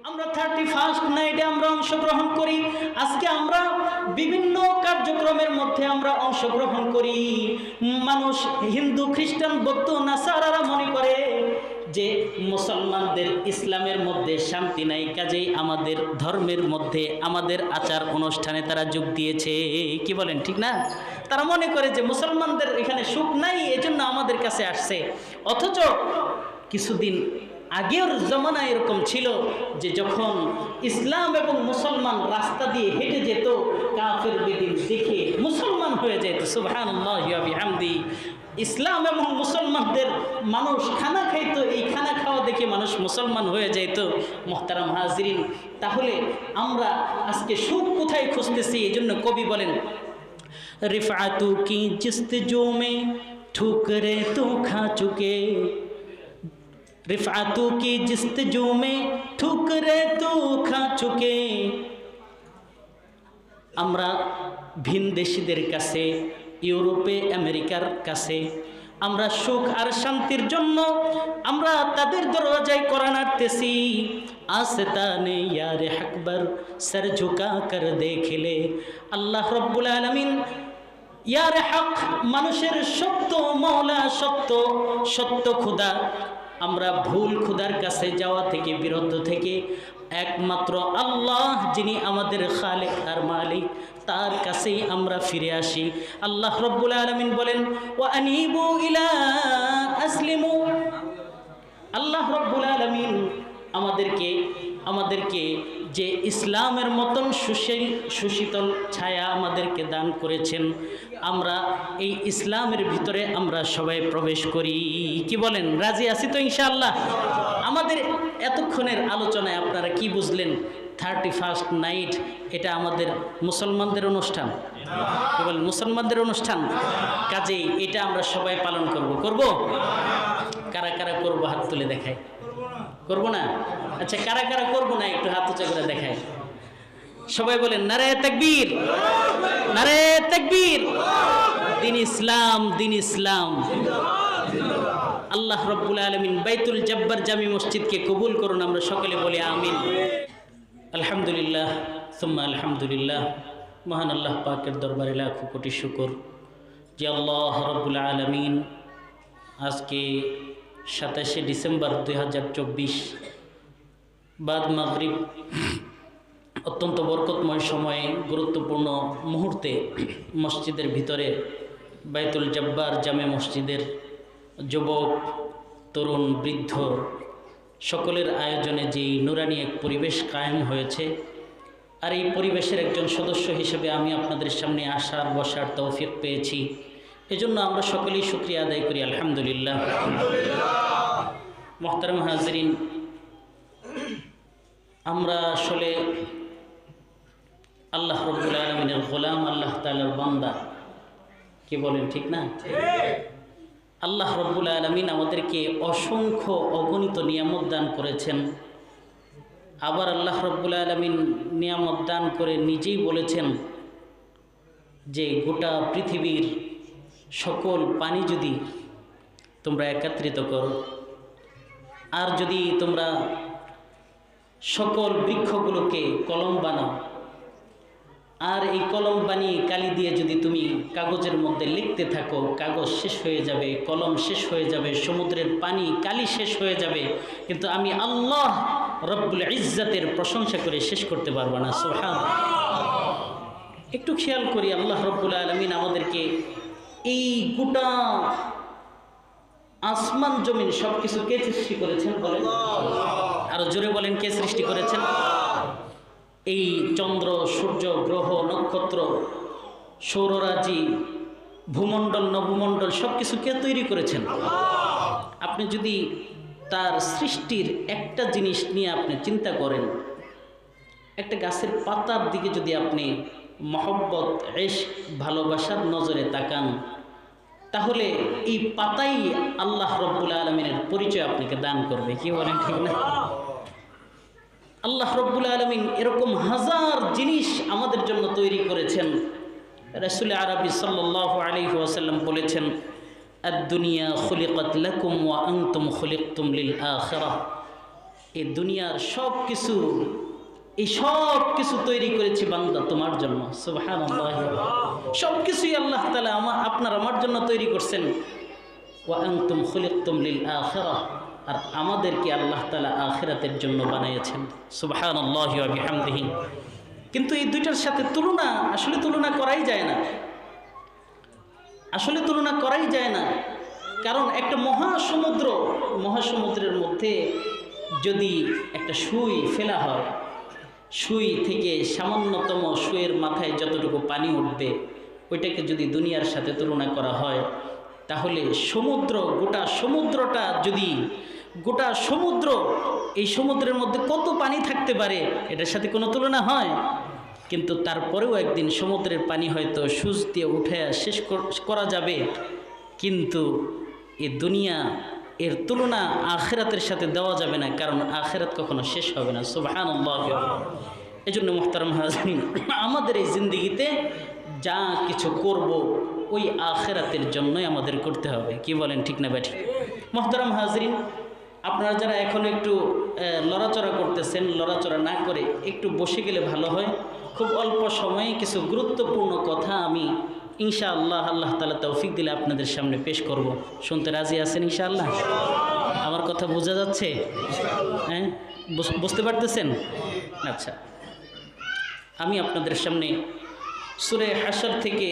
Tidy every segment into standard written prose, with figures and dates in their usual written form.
আমরা 31st নাইটে আমরা অংশগ্রহণ করি। আজকে আমরা বিভিন্ন কার্যক্রমের মধ্যে আমরা অংশগ্রহণ করি। মানুষ হিন্দু, খ্রিস্টান, বৌদ্ধ, নাসারারা মনে করে যে মুসলমানদের ইসলামের মধ্যে শান্তি নাই, কাজেই আমাদের ধর্মের মধ্যে আমাদের আচার অনুষ্ঠানে তারা যোগ দিয়েছে। কি বলেন, ঠিক না? তারা মনে করে যে মুসলমানদের এখানে সুখ নাই, এজন্য আমাদের কাছে আসছে। অথচ কিছুদিন আগের জমানা এরকম ছিল যে যখন ইসলাম এবং মুসলমান রাস্তা দিয়ে হেঁটে যেত, কাফের বেদিন দেখে মুসলমান হয়ে যেত। সুবহানাল্লাহি ওয়া বিহামদি। ইসলাম এবং মুসলমানদের মানুষ খানা খাইতো, এই খানা খাওয়া দেখে মানুষ মুসলমান হয়ে যেত। মুহতারাম হাজিরিন, তাহলে আমরা আজকে সুখ কোথায় খুঁজতেছি? এই জন্য কবি বলেন, রিফআতু কি জিস্তজু মে ঠুকরে তো খা চুকে, रिफ़ातू की जिस्तजू में ठुकरे तो खा चुके। আমরা ভিনদেশীদের কাছে, ইউরোপে, আমেরিকার কাছে আমরা সুখ আর শান্তির জন্য আমরা তাদের দরজায় কোরআন নাড়তেছি। আস্তানে ইয়ারে আকবর সর ঝুকা কর দেখলে। আল্লাহ রব্বুল আলামিন ইয়ারে হক, মানুষের সত্য মওলা, সত্য সত্য খোদা, আমরা ভুল খুদার কাছে যাওয়া থেকে বিরত থেকে একমাত্র আল্লাহ যিনি আমাদের খালেক আর মালিক, তার কাছেই আমরা ফিরে আসি। আল্লাহ রব্বুল আলামিন বলেন, ওয়া আনিবু ইলা আসলিমু। আল্লাহ রব্বুল আলামিন আমাদেরকে যে ইসলামের মতন সুশীতল ছায়া আমাদেরকে দান করেছেন, আমরা এই ইসলামের ভিতরে আমরা সবাই প্রবেশ করি। কি বলেন, রাজি আছি তো ইনশাআল্লাহ? আমাদের এতক্ষণের আলোচনায় আপনারা কি বুঝলেন? 31st নাইট এটা আমাদের মুসলমানদের অনুষ্ঠান। কি বলেন, মুসলমানদের অনুষ্ঠান। কাজেই এটা আমরা সবাই পালন করব। কারা কারা করব হাত তুলে দেখায়। করবো না? আচ্ছা, কারা কারা করবো না একটু হাত উঁচা করে দেখায়। সবাই বলেন নারে তাকবীর, নারে তাকবীর। দিন ইসলাম, দিন ইসলাম। আল্লাহ রব্বুল আলামিন বাইতুল জব্বার জামি মসজিদকে কবুল করুন। আমরা সকলে বলি আমিন। আলহামদুলিল্লাহ সুম্মা আলহামদুলিল্লাহ। মহান আল্লাহ পাকের দরবারে লাখো কোটি শুকর যে আল্লাহ রব্বুল আলামিন আজকে 27শে ডিসেম্বর 2024 বাদ মাগরিব অত্যন্ত বরকতময় সময়ে, গুরুত্বপূর্ণ মুহূর্তে মসজিদের ভিতরে বাইতুল জব্বার জামে মসজিদের যুবক, তরুণ, বৃদ্ধ সকলের আয়োজনে যেই নুরানি এক পরিবেশ কায়েম হয়েছে, আর এই পরিবেশের একজন সদস্য হিসেবে আমি আপনাদের সামনে আসার বসার তৌফিক পেয়েছি। এজন্য আমরা সকলেই শুকরিয়া আদায় করি আলহামদুলিল্লাহ। মুহতারাম হাজিরিন, আমরা আসলে আল্লাহ রব্বুল আলামিনের গোলাম, আল্লাহ তাআলার বান্দা। কি বলেন, ঠিক না? আল্লাহ রব্বুল আলামিন আমাদেরকে অসংখ্য অগণিত নিয়ামত দান করেছেন। আবার আল্লাহ রব্বুল আলামিন নিয়ামত দান করে নিজেই বলেছেন যে গোটা পৃথিবীর সকল পানি যদি তোমরা একত্রিত করো, আর যদি তোমরা সকল বৃক্ষগুলোকে কলম বানাও, আর এই কলম বানিয়ে কালি দিয়ে যদি তুমি কাগজের মধ্যে লিখতে থাকো, কাগজ শেষ হয়ে যাবে, কলম শেষ হয়ে যাবে, সমুদ্রের পানি কালি শেষ হয়ে যাবে, কিন্তু আমি আল্লাহ রব্বুল ইজ্জতের প্রশংসা করে শেষ করতে পারবো না। সুবহানাল্লাহ। একটু খেয়াল করি, আল্লাহ রব্বুল আলামিন আমাদেরকে এই গোটা আসমান জমিন সব কিছু কে সৃষ্টি করেছেন বলেন? আরো জোরে বলেন, কে সৃষ্টি করেছেন? এই চন্দ্র, সূর্য, গ্রহ, নক্ষত্র, সৌররাজি, ভূমণ্ডল, নভূমণ্ডল সব কিছু কে তৈরি করেছেন? আপনি যদি তার সৃষ্টির একটা জিনিস নিয়ে আপনি চিন্তা করেন, একটা গাছের পাতার দিকে যদি আপনি মহব্বত, ইশক, ভালোবাসার নজরে তাকান, তাহলে এই পাতাই আল্লাহ রব্বুল আলামিনের পরিচয় আপনাকে দান করবে। কি বলেন, ঠিক না? আল্লাহ রব্বুল আলামিন এরকম হাজার জিনিস আমাদের জন্য তৈরি করেছেন। রাসূল আরবি সাল্লাল্লাহু আলাইহি ওয়াসাল্লাম বলেছেন, আদ-দুনিয়া খুলিকাত লাকুম ওয়া আনতুম খুলিকতুম লিল আখিরাহ। এই দুনিয়ার সব কিছু, এই সব কিছু তৈরি করেছি বান্দা তোমার জন্য। সুবহানাল্লাহ, সব কিছুই আল্লাহ তাআলা আপনার আমার জন্য তৈরি করছেন। ওয়া আনতুম খুলিকতুম লিল আখিরাহ, আর আমাদেরকে আল্লাহ তাআলা আখিরাতের জন্য বানিয়েছেন। সুবহানাল্লাহি ওয়া বিহামদিহি। কিন্তু এই দুইটার সাথে তুলনা আসলে তুলনা করাই যায় না, আসলে তুলনা করাই যায় না। কারণ একটা মহাসমুদ্রের মধ্যে যদি একটা সুই ফেলা হয়, সুই থেকে সামান্যতম সুইয়ের মাথায় যতটুকু পানি উঠবে, ওইটাকে যদি দুনিয়ার সাথে তুলনা করা হয়, তাহলে গোটা সমুদ্র, এই সমুদ্রের মধ্যে কত পানি থাকতে পারে, এটার সাথে কোনো তুলনা হয়? কিন্তু তারপরেও একদিন সমুদ্রের পানি হয়তো সূচ দিয়ে উঠে শেষ করা যাবে, কিন্তু এই দুনিয়া এর তুলনা আখিরাতের সাথে দেওয়া যাবে না, কারণ আখিরাত কখনো শেষ হবে না। সুবহানাল্লাহ। এজন্য মুহতারাম হাজরিন, আমাদের এই জিন্দেগিতে যা কিছু করব ওই আখিরাতের জন্যই আমাদের করতে হবে। কি বলেন, ঠিক না ব্যাঠি? মুহতারাম হাজরিন, আপনারা যারা এখন একটু লড়াচড়া করতেছেন, লড়াচড়া না করে একটু বসে গেলে ভালো হয়। খুব অল্প সময়ে কিছু গুরুত্বপূর্ণ কথা আমি ইনশাআল্লাহ আল্লাহ তাআলা তৌফিক দিলে আপনাদের সামনে পেশ করব। শুনতে রাজি আছেন ইনশাআল্লাহ? আমার কথা বোঝা যাচ্ছে? হ্যাঁ, বুঝতে পারতেছেন? আচ্ছা, আমি আপনাদের সামনে সূরা হাশর থেকে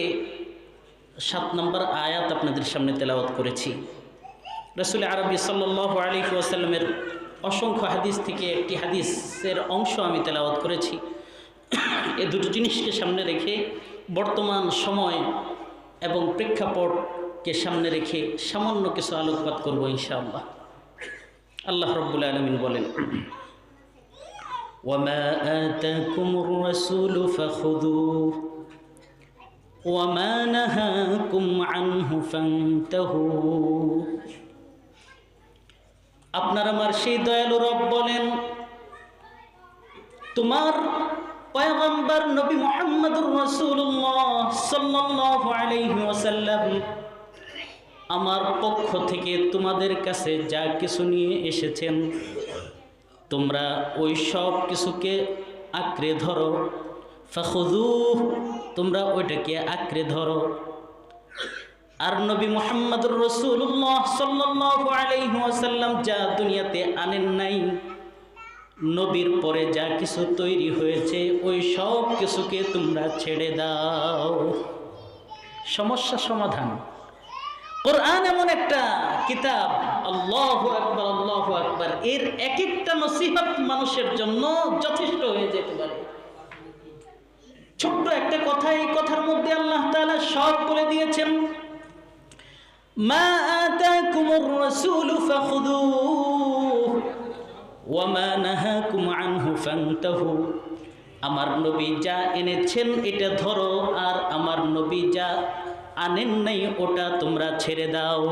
7 নম্বর আয়াত আপনাদের সামনে তেলাওয়াত করেছি। রাসূল আরবি সাল্লাল্লাহু আলাইহি ওয়াসাল্লামের অসংখ্য হাদিস থেকে একটি হাদিসের অংশ আমি তেলাওয়াত করেছি। এই দুটো জিনিসকে সামনে রেখে, বর্তমান সময় এবং প্রেক্ষাপটকে সামনে রেখে সামান্য কিছু আলোকপাত করব ইনশাআল্লাহ। আল্লাহ রাব্বুল আলামিন বলেন, ওয়ামা আতাকুমুর রাসূলু ফাখুযুহু ওয়ামা নাহাকুম আনহু ফান্তাহু। আপনার আমার সেই দয়ালু রব বলেন, তোমার পয়গম্বর নবী মুহাম্মদুর রাসূলুল্লাহ সাল্লাল্লাহু আলাইহি ওয়াসাল্লাম আমার পক্ষ থেকে তোমাদের কাছে যা কিছু নিয়ে এসেছেন, তোমরা ওই সব কিছুকে আঁকড়ে ধরো। ফাখুযুহ, তোমরা ওইটাকে আঁকড়ে ধরো। আর নবী মুহাম্মদুর রাসূলুল্লাহ সাল্লাল্লাহু আলাইহি ওয়াসাল্লাম যা দুনিয়াতে আনেন নাই, নবীর পরে যা কিছু তৈরি হয়েছে, ওই সব কিছুকে তোমরা ছেড়ে দাও। সমস্যা সমাধান। কোরআন এমন একটা কিতাব, আল্লাহু আকবার, আল্লাহু আকবার, এর এক একটা নসিহত মানুষের জন্য যথেষ্ট হয়ে যেতে পারে। ছোট্ট একটা কথা, এই কথার মধ্যে আল্লাহ তাআলা সব বলে দিয়েছেন। মা আতাকুমুর রাসূলু ফাখুযুহু ওয়ামা নাহাকুম আনহু ফান্তাহু। আমার নবী যা এনেছেন এটা ধরো, আর আমার নবী যা আনেন নাই ওটা তোমরা ছেড়ে দাও।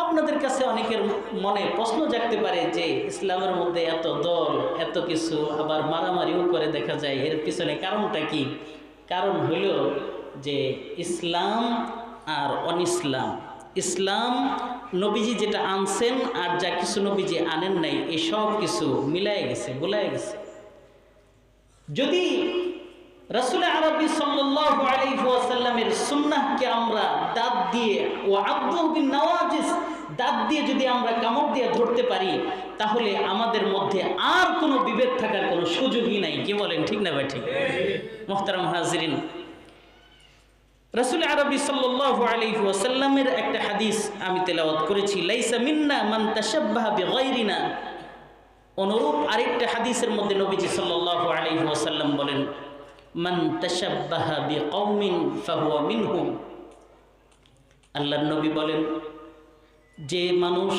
আপনাদের কাছে অনেকের মনে প্রশ্ন জাগতে পারে যে ইসলামের মধ্যে এত দল, এত কিছু, আবার মারামারিও করে দেখা যায়, এর পিছনে কারণটা কি? কারণ হইল যে ইসলাম আর অনিসলাম। ইসলাম নবীজি যেটা আনছেন আর যা কিছু নবীজি আনেন নাই, এই সব কিছু মিলায় গেছে, গোলায় গেছে। যদি রাসূল আরবি সাল্লাল্লাহু আলাইহি ওয়াসাল্লামের সুন্নাহকে আমরা দাঁত দিয়ে, ও আব্দুল বিন নওয়াজিস, দাঁত দিয়ে যদি আমরা কামড় দিয়ে ধরতে পারি, তাহলে আমাদের মধ্যে আর কোনো বিভেদ থাকার কোনো সুযোগই নাই। কি বলেন, ঠিক না ভাই? ঠিক। মুহতারাম হাজিরিন, রাসূল আরবি সাল্লাল্লাহু আলাইহি ওয়াসাল্লামের একটা হাদিস আমি তেলাওয়াত করেছি, লাইসা মিন্না মান তাশাব্বাহা বিগাইরিনা। অনুরূপ আরেকটা হাদিসের মধ্যে নবীজি সাল্লাল্লাহু আলাইহি ওয়াসাল্লাম বলেন, মান তাশাব্বাহা বিকওমিন ফাহুয়া মিনহুম। আল্লাহর নবী বলেন, যে মানুষ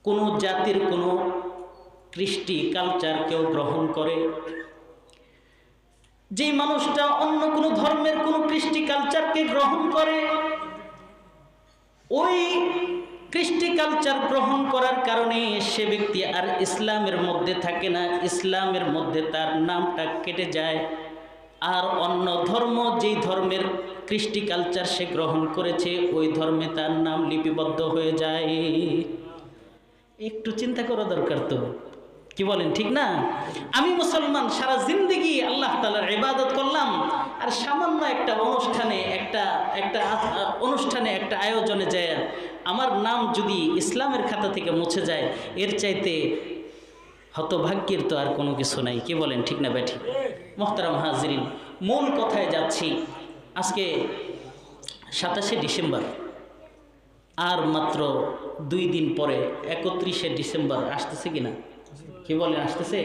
কোনো জাতির কোনো কৃষ্টি কালচার কেউ গ্রহণ করে, যে মানুষটা অন্য কোনো ধর্মের কোনো কৃষ্টি কালচারকে গ্রহণ করে, ওই কৃষ্টি কালচার গ্রহণ করার কারণে সে ব্যক্তি আর ইসলামের মধ্যে থাকে না, ইসলামের মধ্যে তার নামটা কেটে যায়। আর অন্য ধর্ম, যেই ধর্মের কৃষ্টি কালচার সে গ্রহণ করেছে, ওই ধর্মে তার নাম লিপিবদ্ধ হয়ে যায়। একটু চিন্তা করা দরকার তো, কি বলেন ঠিক না? আমি মুসলমান, সারা জিন্দেগি আল্লাহ তাআলার ইবাদত করলাম, আর সামান্য একটা অনুষ্ঠানে একটা আয়োজনে যায় আমার নাম যদি ইসলামের খাতা থেকে মুছে যায়, এর চাইতে হতভাগ্যের তো আর কোনো কিছু নাই, কি বলেন ঠিক না ব্যাঠি? মোহতারাম হাজরিন, মূল কথায় যাচ্ছি। আজকে 27শে ডিসেম্বর, আর মাত্র 2 দিন পরে 31শে ডিসেম্বর আসতেছে কিনা, কি বলেন আসতেছে?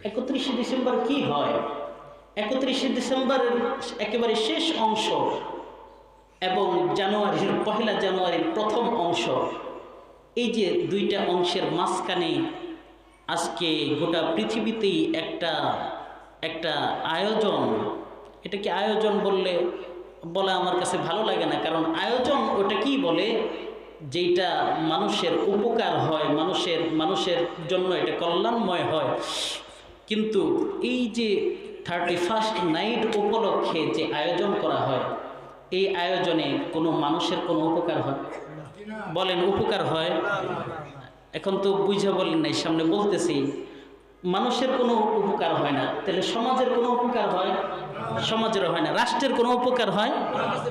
31শে ডিসেম্বর কি হয়? 31শে ডিসেম্বরের একেবারে শেষ অংশ এবং পহেলা জানুয়ারির প্রথম অংশ, এই যে দুইটা অংশের মাঝখানে আজকে গোটা পৃথিবীতেই একটা আয়োজন। এটাকে আয়োজন বলা আমার কাছে ভালো লাগে না, কারণ আয়োজন ওটা কি বলে, যেটা মানুষের উপকার হয়, মানুষের জন্য এটা কল্যাণময় হয়। কিন্তু এই যে 31st নাইট উপলক্ষে যে আয়োজন করা হয়, এই আয়োজনে কোনো মানুষের কোনো উপকার হয়? বলেন উপকার হয়? এখন তো বুঝে বলেন নাই, সামনে বলতেছি মানুষের কোনো উপকার হয় না, তাহলে সমাজের কোনো উপকার হয়? সমাজেরও হয় না। রাষ্ট্রের কোনো উপকার হয়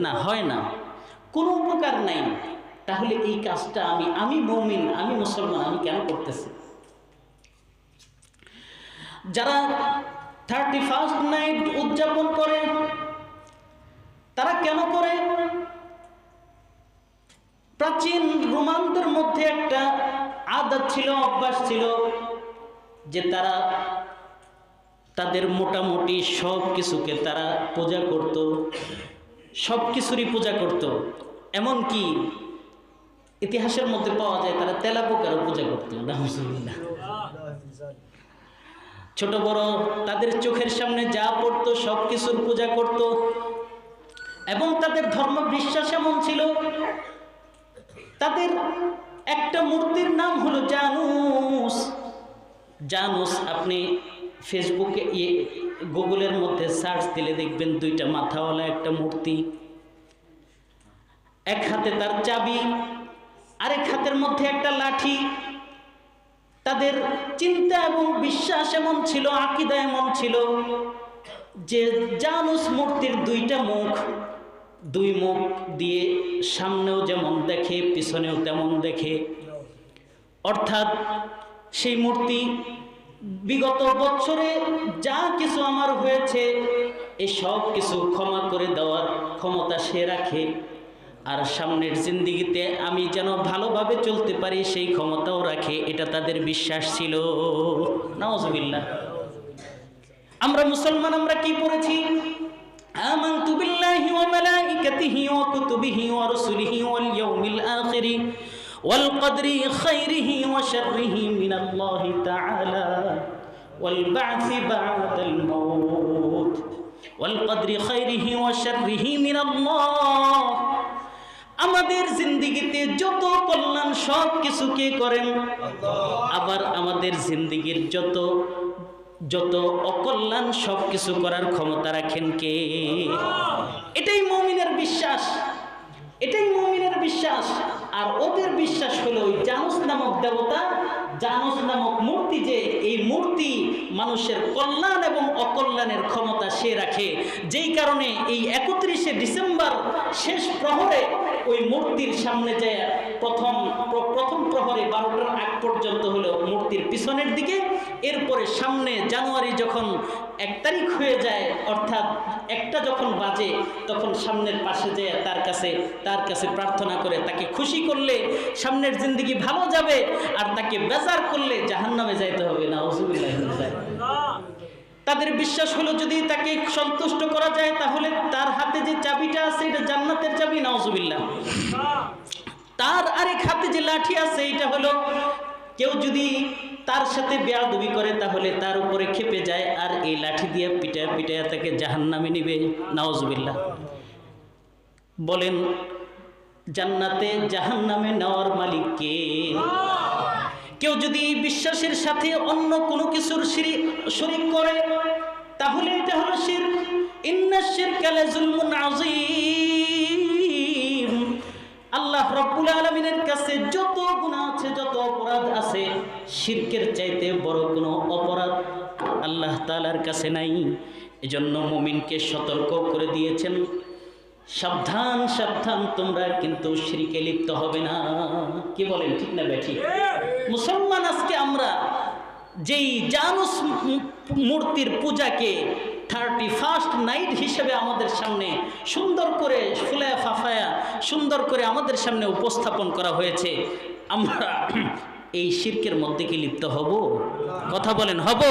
না? হয় না, কোনো উপকার নাই। তাহলে এই কাজটা আমি মুমিন, আমি মুসলমান, আমি কেন করতেছি? যারা 31st নাইট উদযাপন করে তারা কেন করে? প্রাচীন রোমানদের মধ্যে একটা আদত ছিল, অভ্যাস ছিল, যে তারা তাদের মোটামুটি সব কিছুকে তারা পূজা করত, সব কিছুরই পূজা করত। এমনকি ইতিহাসের মধ্যে পাওয়া যায় তারা তেলাপোকারও পূজা করত। ছোট বড় তাদের চোখের সামনে যা পড়তো সব কিছুর পূজা করত। এবং তাদের ধর্ম বিশ্বাস এমন ছিল, তাদের একটা মূর্তির নাম হলো জানুস। জানুস আপনি ফেসবুকে গুগলের মধ্যে সার্চ দিলে দেখবেন 2টা মাথাওয়ালা একটা মূর্তি, এক হাতে তার চাবি, আরেক হাতের মধ্যে একটা লাঠি। তাদের চিন্তা এবং বিশ্বাস এমন ছিল, আকীদা এমন ছিল যে জানুস মূর্তির 2টা মুখ, 2 মুখ দিয়ে সামনেও যেমন দেখে পিছনেও তেমন দেখে। অর্থাৎ সেই মূর্তি বিগত বছরে যা কিছু আমার হয়েছে এই সব কিছু ক্ষমা করে দেওয়ার ক্ষমতা সে রাখে, আর সামনের জিন্দেগিতে আমি যেন ভালোভাবে চলতে পারি সেই ক্ষমতাও রাখে। এটা তাদের বিশ্বাস ছিল। নাউজুবিল্লাহ। আমরা মুসলমান, আমরা কি পড়েছি? আমানতু বিল্লাহি ওয়া মালাইকাতিহি ওয়া কুতুবিহি ওয়া রাসূলিহি ওয়াল ইয়াউমিল আখিরি ওয়াল কদরি খাইরিহি ওয়া শাররিহি মিনাল্লাহি তাআলা ওয়াল বা'সি বা'দাল মাউত ওয়াল কদরি খাইরিহি ওয়া শাররিহি মিনাল্লাহ। আমাদের জিন্দেগিতে যত কল্যাণ সব কিছু কে করেন? আবার আমাদের জিন্দেগির যত অকল্যাণ সব কিছু করার ক্ষমতা রাখেন কে? এটাই মুমিনের বিশ্বাস, এটাই মুমিনের বিশ্বাস। আর ওদের বিশ্বাস হলো ওই জানুস নামক দেবতা, জানুস নামক মূর্তি, যে এই মূর্তি মানুষের কল্যাণ এবং অকল্যাণের ক্ষমতা সে রাখে। যেই কারণে এই 31শে ডিসেম্বর শেষ প্রহরে ওই মূর্তির সামনে যায় প্রথম প্রহরে 12টার আগ পর্যন্ত হলো মূর্তির পিছনের দিকে। এরপরে সামনে জানুয়ারি যখন 1 তারিখ হয়ে যায়, অর্থাৎ 1টা যখন বাজে, তখন সামনের পাশে যায় তার কাছে প্রার্থনা করে। তাকে খুশি করলে সামনের জিন্দেগি ভালো যাবে, আর তাকে বেজার করলে জাহান্নামে যাইতে হবে। নাউজুবিল্লাহ। তাদের বিশ্বাস হলো যদি তাকে সন্তুষ্ট করা যায় তাহলে তার হাতে যে চাবিটা আছে এটা জান্নাতের চাবি। নাউজুবিল্লাহ। তার আরেক হাতে যে লাঠি আছে এটা হলো, কেউ যদি তার সাথে বেয়াদবি করে তাহলে তার উপরে খেপে যায়, আর এই লাঠি দিয়ে পিটায় পিটায় তাকে জাহান্নামে নিবে। নাউজুবিল্লাহ। বলেন জান্নাতে জাহান্নামে নেওয়ার মালিক কে? কেউ যদি এই বিশ্বাসের সাথে অন্য কোনো কিছুর শরীক করে তাহলে এটা হলো শিরক। ইন্নাশ শিরকা লাযুলমুন আযীম। আল্লাহ রাব্বুল আলামিনের কাছে যত গুনাহ আছে, যত অপরাধ আছে, শিরকের চাইতে বড় কোনো অপরাধ আল্লাহ তাআলার কাছে নাই। এজন্য মুমিনকে সতর্ক করে দিয়েছেন, সাবধান সাবধান, তোমরা কিন্তু শিরকে লিপ্ত হবে না। কি বলেন, ঠিক না বেঠি? মুসলমান আজকে আমরা যেই জানুস মূর্তির পূজাকে 31st নাইট হিসেবে আমাদের সামনে সুন্দর করে ফুলায়া ফাফায়া সুন্দর করে আমাদের সামনে উপস্থাপন করা হয়েছে, আমরা এই শিরকের মধ্যে কি লিপ্ত হব? কথা বলেন, হব?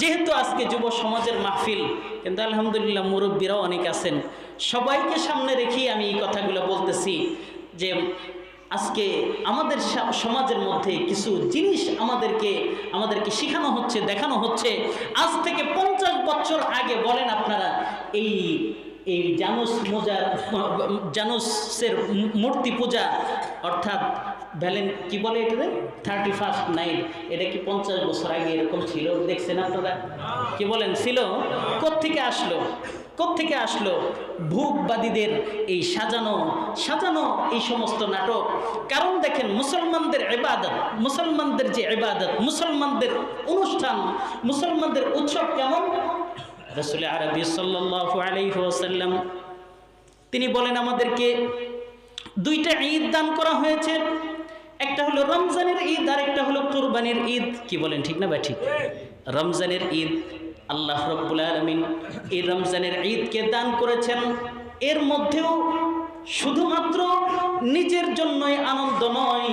যেহেতু আজকে যুব সমাজের মাহফিল, কিন্তু আলহামদুলিল্লাহ মুরব্বীরাও অনেক আছেন, সবাইকে সামনে রেখেই আমি এই কথাগুলো বলতেছি যে আজকে আমাদের সমাজের মধ্যে কিছু জিনিস আমাদেরকে শেখানো হচ্ছে, দেখানো হচ্ছে। আজ থেকে 50 বছর আগে বলেন আপনারা এই জানুসের মূর্তি পূজা, অর্থাৎ কি বলে এটাতে 31st নাইট, এটা কি 50 বছর আগে এরকম ছিল? দেখছেন আপনারা? কি বলেন, ছিল? কোত্থেকে আসলো ভূপবাদীদের এই সাজানো এই সমস্ত নাটক? কারণ দেখেন, মুসলমানদের ইবাদত, মুসলমানদের যে ইবাদত, মুসলমানদের অনুষ্ঠান, মুসলমানদের উৎসব কেমন? রাসূল আরবি সাল্লাল্লাহু আলাইহি ওয়াসাল্লাম তিনি বলেন, আমাদেরকে 2টা ঈদ দান করা হয়েছে, একটা হলো রমজানের ঈদ আর একটা হলো কুরবানির ঈদ। কি বলেন, ঠিক না ভাই? ঠিক। রমজানের ঈদ আল্লাহ রাব্বুল আলামিন এই রমজানের ঈদকে দান করেছেন। এর মধ্যেও শুধুমাত্র নিজের জন্যই আনন্দ নয়,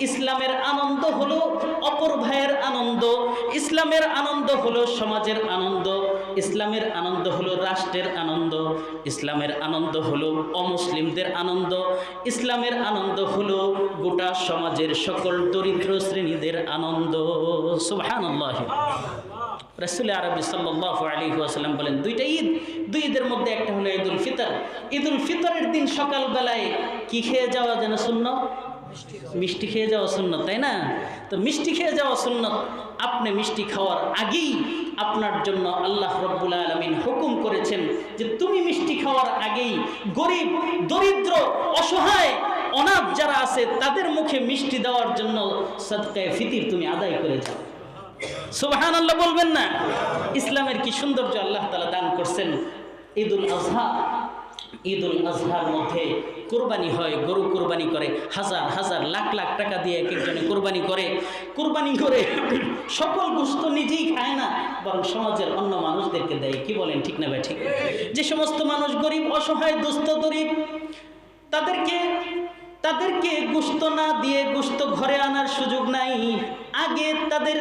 ইসলামের আনন্দ হলো অপর ভাইয়ের আনন্দ, ইসলামের আনন্দ হলো সমাজের আনন্দ, ইসলামের আনন্দ হলো রাষ্ট্রের আনন্দ, ইসলামের আনন্দ হলো অমুসলিমদের আনন্দ, ইসলামের আনন্দ হলো গোটা সমাজের সকল দরিদ্র শ্রেণীদের আনন্দ। সুবহানাল্লাহ। রাসূল আরবি সাল্লাল্লাহু আলাইহি ওয়াসাল্লাম বলেন, 2টা ঈদ, 2 ঈদের মধ্যে একটা হলো ঈদুল ফিতর। ঈদুল ফিতরের দিন সকালবেলায় কি খেয়ে যাওয়া যেন সুন্নাত? মিষ্টি খেয়ে যাওয়া সুন্নাত, তাই না? তো মিষ্টি খেয়ে যাওয়া সুন্নাত। আপনি মিষ্টি খাওয়ার আগেই আপনার জন্য আল্লাহ রাব্বুল আলামিন হুকুম করেছেন যে তুমি মিষ্টি খাওয়ার আগেই গরিব, দরিদ্র, অসহায়, অনাথ যারা আছে তাদের মুখে মিষ্টি দেওয়ার জন্য সাদকায়ে ফিতির তুমি আদায় করে যাও। সুবহানাল্লাহ বলবেন না? ইসলামের কি সৌন্দর্য আল্লাহ তাআলা দান করছেন। ঈদুল আজহার মধ্যে কুরবানি হয়, গরু কুরবানি করে, হাজার লাখ লাখ টাকা দিয়ে এক একজনে কুরবানি করে সকল গোশত নিজেই খায় না, বরং সমাজের অন্য মানুষদেরকে দেয়। কি বলেন, ঠিক না ভাই? ঠিক। যে সমস্ত মানুষ গরিব, অসহায়, দুস্থ, দরিদ্র, তাদেরকে গোশত না দিয়ে গোশত ঘরে আনার সুযোগ নাই। আগে তাদের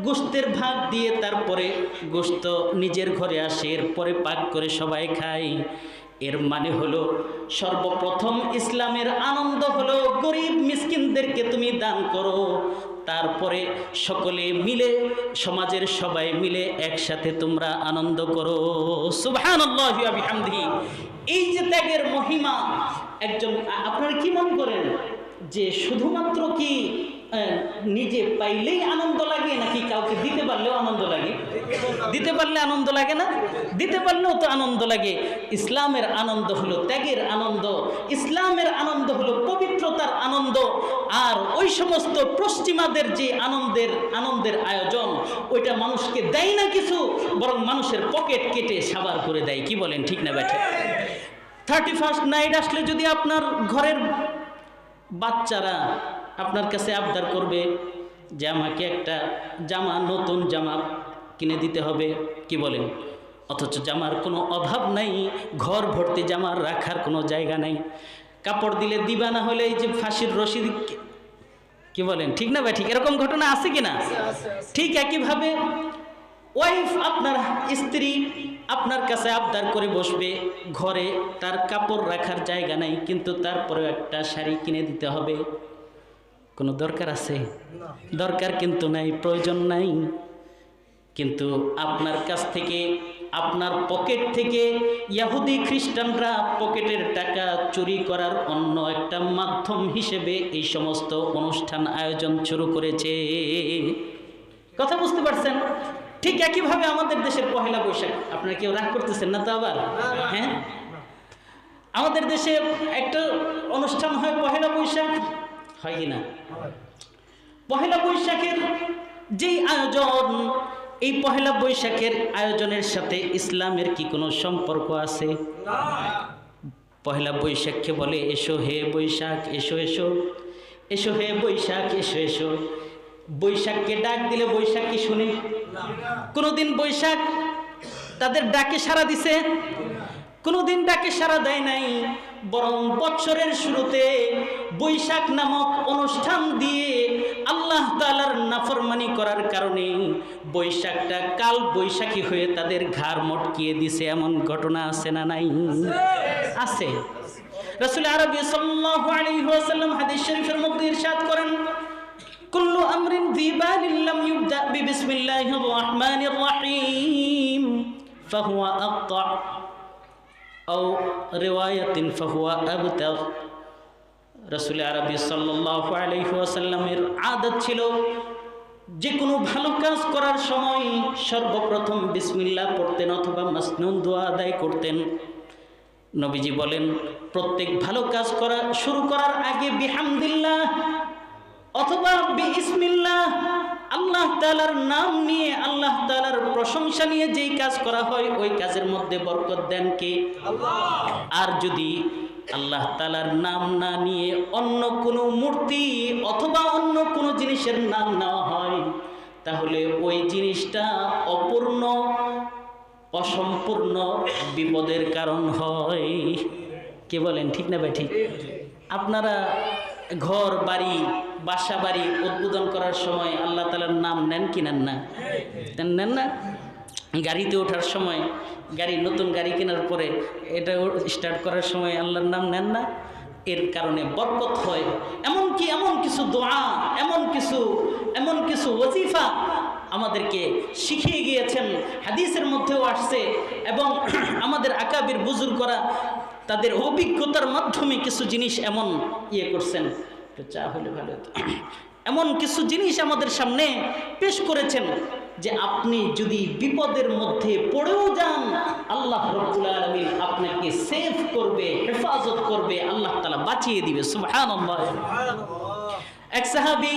গোশতের ভাগ দিয়ে তারপরে গোশত নিজের ঘরে আসে, এরপরে পাক করে সবাই খায়। এর মানে হলো সর্বপ্রথম ইসলামের আনন্দ হলো গরিব মিসকিনদেরকে তুমি দান করো, তারপরে সকলে মিলে, সমাজের সবাই মিলে একসাথে তোমরা আনন্দ করো। সুবহানাল্লাহি ওয়া বিহামদিহি। এই যে ত্যাগের মহিমা, একজন আপনারা কি মনে করেন যে শুধুমাত্র কি নিজে পাইলেই আনন্দ লাগে, নাকি কাউকে দিতে পারলেও আনন্দ লাগে? দিতে পারলে আনন্দ লাগে না? দিতে পারলেও তো আনন্দ লাগে। ইসলামের আনন্দ হলো ত্যাগের আনন্দ, ইসলামের আনন্দ হলো পবিত্রতার আনন্দ। আর ওই সমস্ত পশ্চিমাদের যে আনন্দের আয়োজন, ওইটা মানুষকে দেয় না কিছু, বরং মানুষের পকেট কেটে সাবার করে দেয়। কি বলেন, ঠিক না ব্যাঠে? 31st নাইট আসলে যদি আপনার ঘরের বাচ্চারা আপনার কাছে আবদার করবে যে আমাকে একটা নতুন জামা কিনে দিতে হবে, কি বলেন? অথচ জামার কোনো অভাব নাই, ঘর ভর্তি জামার রাখার কোনো জায়গা নাই, কাপড় দিলে দিবা, না হলে এই যে ফাঁসির রশি। কি বলেন, ঠিক না ভাই? ঠিক। এরকম ঘটনা আছে কিনা? ঠিক একইভাবে ওয়াইফ, আপনার স্ত্রী আপনার কাছে আবদার করে বসবে, ঘরে তার কাপড় রাখার জায়গা নাই, কিন্তু তারপরেও একটা শাড়ি কিনে দিতে হবে। কোনো দরকার আছে? দরকার কিন্তু নাই, প্রয়োজন নাই। কিন্তু আপনার কাছ থেকে, আপনার পকেট থেকে ইহুদি খ্রিস্টানরা পকেটের টাকা চুরি করার অন্য একটা মাধ্যম হিসেবে এই সমস্ত অনুষ্ঠান আয়োজন শুরু করেছে। কথা বুঝতে পারছেন? ঠিক একইভাবে আমাদের দেশের পহেলা বৈশাখ, আপনারা কেউ রাগ করতেছেন না তো আবার? হ্যাঁ, আমাদের দেশে একটা অনুষ্ঠান হয় পহেলা বৈশাখ, হয় কি না? পহেলা বৈশাখের যেই আয়োজন, এই পহেলা বৈশাখের আয়োজনের সাথে ইসলামের কি কোনো সম্পর্ক আছে? পহেলা বৈশাখকে বলে এসো হে বৈশাখ, এসো এসো, এসো হে বৈশাখ, এসো এসো। বৈশাখকে ডাক দিলে বৈশাখ কি শুনে? কোনোদিন বৈশাখ তাদের ডাকে সাড়া দিছে? কোনোদিন ডাকে সাড়া দেয় নাই। বরং বৎসরের শুরুতে বৈশাখ নামক অনুষ্ঠান দিয়ে আল্লাহ তাআলার নাফরমানি করার কারণে বৈশাখটা কাল বৈশাখী হয়ে তাদের ঘাড় মটকিয়ে দিছে। এমন ঘটনা আছে না নাই? আছে। রাসূল আরবি সাল্লাল্লাহু আলাইহি ওয়াসাল্লাম হাদিস শরীফের মধ্যে ইরশাদ করেন, কুল্লু আমরিন যিবালিন লাম ইবদা বিবিসমিল্লাহির রাহমানির রাহিম ফাহুয়া আক্তা আও রিওয়ায়াতিন ফাহুয়া আবতার। রাসূল আরবি সাল্লাল্লাহু আলাইহি ওয়াসাল্লামের আদত ছিল যে কোনো ভালো কাজ করার সময় সর্বপ্রথম বিসমিল্লাহ পড়তেন অথবা মাসনুন দোয়া আদায় করতেন। নবীজি বলেন, প্রত্যেক ভালো কাজ করা শুরু করার আগে বিহামদিল্লাহ অথবা বিসমিল্লাহ, আল্লাহ তাআলার নাম নিয়ে, আল্লাহ তাআলার প্রশংসা নিয়ে যেই কাজ করা হয় ওই কাজের মধ্যে বরকত দেন কে? আল্লাহ। আর যদি আল্লাহ তাআলার নাম না নিয়ে অন্য কোনো মূর্তি অথবা অন্য কোনো জিনিসের নাম নেওয়া হয়, তাহলে ওই জিনিসটা অপূর্ণ, অসম্পূর্ণ বিপদের কারণ হয়। কে বলেন ঠিক না ভাই? ঠিক। আপনারা ঘর বাড়ি, বাসা বাড়ি উদ্বোধন করার সময় আল্লাহ তাআলার নাম নেন কি নেন না? নেন না? গাড়িতে ওঠার সময়, গাড়ি নতুন গাড়ি কেনার পরে এটা স্টার্ট করার সময় আল্লাহর নাম নেন না? এর কারণে বরকত হয়। এমনকি এমন কিছু দোয়া, এমন কিছু ওয়াজিফা আমাদেরকে শিখিয়ে গিয়েছেন, হাদিসের মধ্যেও আসছে। এবং আমাদের আকাবির বুজুর্গরা তাদের অভিজ্ঞতার মাধ্যমে কিছু জিনিস এমন করছেন, চা হলে ভালো হতো, এমন কিছু জিনিস আমাদের সামনে পেশ করেছেন যে আপনি যদি বিপদের মধ্যে পড়েও যান, আল্লাহ রাব্বুল আলামিন আপনাকে সেভ করবে, হেফাজত করবে, আল্লাহ তাআলা বাঁচিয়ে দিবে। সুবহানাল্লাহ। এক সাহাবী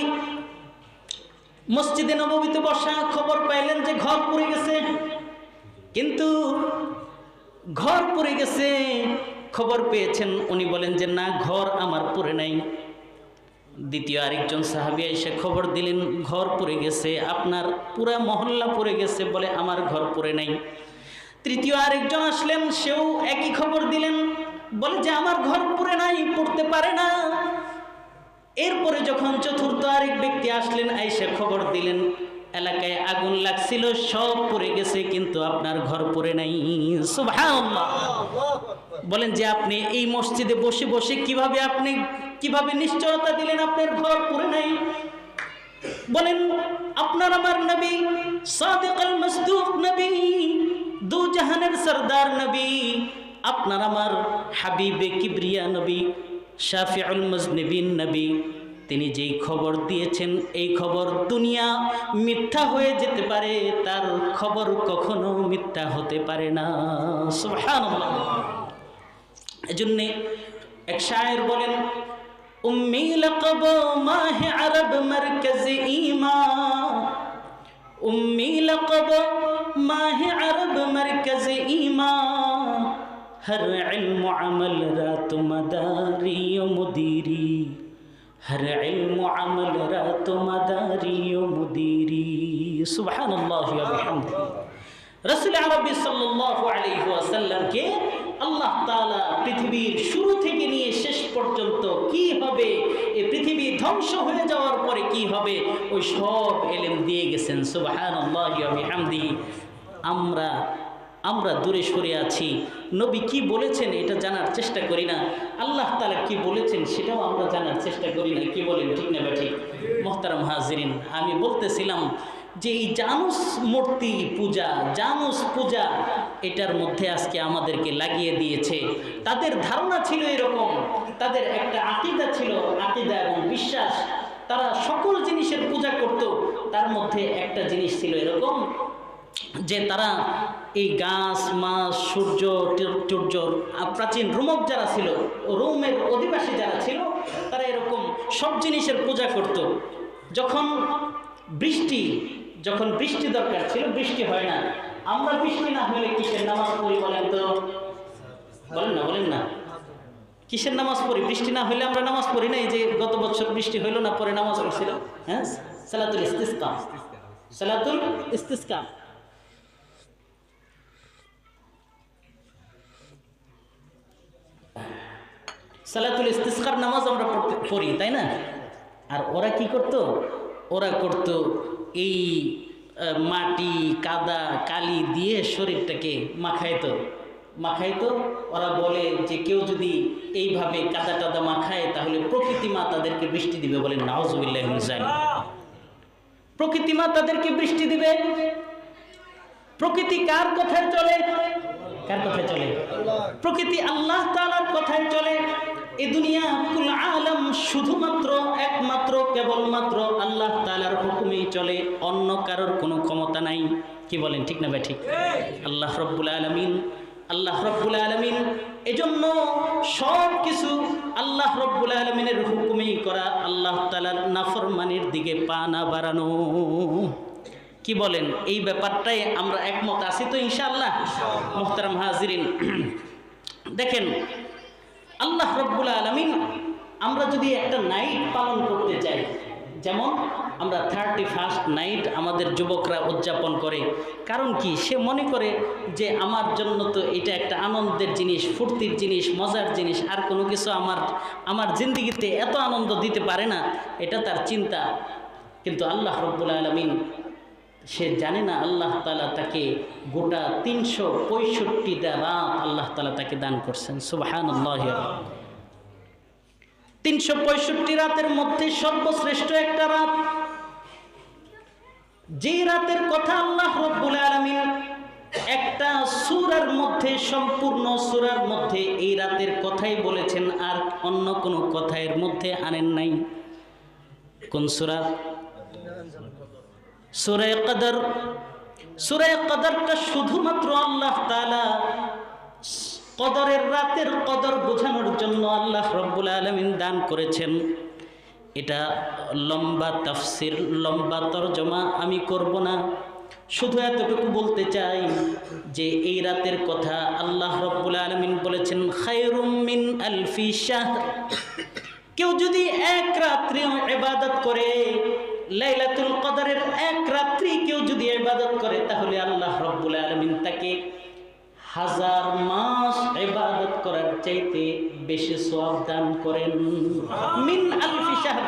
মসজিদে নববীতে বসা, খবর পাইলেন যে ঘর পুড়ে গেছে। কিন্তু ঘর পুড়ে গেছে খবর পেয়েছেন, উনি বলেন যে না, ঘর আমার পুড়ে নাই। দ্বিতীয় আরেকজন সাহাবী এসে খবর দিলেন ঘর পুড়ে গেছে, আপনার পুরা মহল্লা পুড়ে গেছে, বলে আমার ঘর পুড়ে নাই। তৃতীয় আরেকজন আসলেন, সেও একই খবর দিলেন, বলে যে আমার ঘর পুড়ে নাই, পড়তে পারে না। এরপরে যখন চতুর্থ আরেক ব্যক্তি আসলেন, আইসা খবর দিলেন এলাকায় আগুন লাগছিল, সব পুড়ে গেছে, কিন্তু আপনার ঘর পুড়ে নাই। সুবহানাল্লাহ। বলেন যে আপনি এই মসজিদে বসে বসে কিভাবে নিশ্চয়তা দিলেন আপনার ঘর পুড়ে নাই? বলেন আপনার আমার নবী, সাদিক আল মাসদুক নবী, দু জাহানের সরদার নবী, আপনার আমার হাবিবে কিবরিয়া নবী, শাফিউল মুজনিবিন নবী, তিনি যেই খবর দিয়েছেন এই খবর দুনিয়া মিথ্যা হয়ে যেতে পারে, তার খবর কখনো মিথ্যা হতে পারে না। সুবহানাল্লাহ। এজন্য এক শায়ের বলেন, উম্মি লাকব মাহে আরব মারকাজ ঈমান, উম্মি লাকব মাহে আরব মারকাজ ঈমান, হর ইলম আমল রাত মদারি ও মুদিরি, হর ইলম আমল রাত মদারি ও মুদিরি। সুবহানাল্লাহ ওয়া বিহামদিহি। রাসূল আরবি সাল্লাল্লাহু আলাইহি ওয়াসাল্লামকে আল্লাহ তাআলা পৃথিবীর শুরু থেকে নিয়ে শেষ পর্যন্ত কি হবে, এই পৃথিবী ধ্বংস হয়ে যাওয়ার পরে কি হবে, ওই সব ইলম দিয়ে গেছেন। সুবহানাল্লাহ ওয়া বিহামদিহি। আমরা দূরে সরে আছি, নবী কি বলেছেন এটা জানার চেষ্টা করি না, আল্লাহ তাআলা কি বলেছেন সেটাও আমরা জানার চেষ্টা করি না। কি বলেন ঠিক না ঠিক? মুহতারাম হাজিরিন, আমি বলতেছিলাম যে এই জানুস মূর্তি পূজা, জানুস পূজা, এটার মধ্যে আজকে আমাদেরকে লাগিয়ে দিয়েছে। তাদের ধারণা ছিল এরকম, তাদের একটা আকীদা ছিল, আকীদা এবং বিশ্বাস, তারা সকল জিনিসের পূজা করত। তার মধ্যে একটা জিনিস ছিল এরকম যে তারা এই গাছ মাছ সূর্য টূর্য প্রাচীন রোমক যারা ছিল, রোমের অধিবাসী যারা ছিল, তারা এরকম সব জিনিসের পূজা করত। যখন বৃষ্টি দরকার ছিল, বৃষ্টি হয় না। আমরা বৃষ্টি না হলে কিসের নামাজ পড়ি বলেন তো? বলেন না কিসের নামাজ পড়ি? বৃষ্টি না হলে আমরা নামাজ পড়ি না। এই যে গত বছর বৃষ্টি হইল না, পরে নামাজ পড়ছিল, হ্যাঁ, সালাতুল ইস্তিসকা। সালাতুল ইস্তিসকা সালাতুল ইস্তিসকার নামাজ আমরা পড়ি, তাই না? আর ওরা কি করত? ওরা করত এই মাটি কাদা কালি দিয়ে শরীরটাকে মাখাইতো। ওরা বলে যে কেউ যদি এইভাবে কাদা টাদা মাখায় তাহলে প্রকৃতি মা তাদেরকে বৃষ্টি দিবে। বলেন নাউজুবিল্লাহি মিন যালিক। প্রকৃতি মা তাদেরকে বৃষ্টি দিবে। প্রকৃতি কার কথায় চলে? প্রকৃতি আল্লাহ তাআলার কথায় চলে। এই দুনিয়া কুল আলম শুধুমাত্র একমাত্র কেবলমাত্র আল্লাহ তাআলার হুকুমেই চলে, অন্য কারোর কোনো ক্ষমতা নাই। কি বলেন, ঠিক না ভাই? ঠিক। আল্লাহ রব্বুল আলামিন এজন্য সব কিছু আল্লাহ রব্বুল আলামিনের হুকুমেই করা, আল্লাহ তাআলার নাফরমানির দিকে পা না বাড়ানো। কি বলেন, এই ব্যাপারটাই আমরা একমত আছি তো ইনশাআল্লাহ? মুহতারাম হাজিরিন, দেখেন আল্লাহ রব্বুল আলামিন, আমরা যদি একটা নাইট পালন করতে চাই, যেমন আমরা 31st নাইট আমাদের যুবকরা উদযাপন করে। কারণ কি? সে মনে করে যে আমার জন্য তো এটা একটা আনন্দের জিনিস, ফুর্তির জিনিস, মজার জিনিস, আর কোনো কিছু আমার জিন্দিগিতে এত আনন্দ দিতে পারে না, এটা তার চিন্তা। কিন্তু আল্লাহ রব্বুল আলামিন সে জানে না আল্লাহ তাআলা তাকে গোটা 365টা রাত আল্লাহ তাআলা তাকে দান করছেন। সুবহানাল্লাহ। 365 রাতের মধ্যে সর্বশ্রেষ্ঠ একটা রাত, যে রাতের কথা আল্লাহ রব্বুল আলামিন একটা সূরার মধ্যে, সম্পূর্ণ সূরার মধ্যে এই রাতের কথাই বলেছেন, আর অন্য কোনো কথা এর মধ্যে আনেন নাই। কোন সূরা? সূরা কদর। সূরা কদরটা শুধুমাত্র আল্লাহ তাআলা কদরের রাতের কদর বোঝানোর জন্য আল্লাহ রব্বুল আলামিন দান করেছেন। এটা লম্বা তাফসির, লম্বা তরজমা আমি করব না, শুধু এতটুকু বলতে চাই যে এই রাতের কথা আল্লাহ রব্বুল আলামিন বলেছেন খায়রুম মিন আলফি শাহর। কেউ যদি এক রাত্রি ইবাদত করে, লাইলাতুল কদরের এক রাত্রি কেউ যদি ইবাদত করে, তাহলে আল্লাহ রব্বুল আলামিন তাকে 1000 মাস ইবাদত করার চাইতে বেশি সওয়াব দান করেন। মিন আলফি শাহর,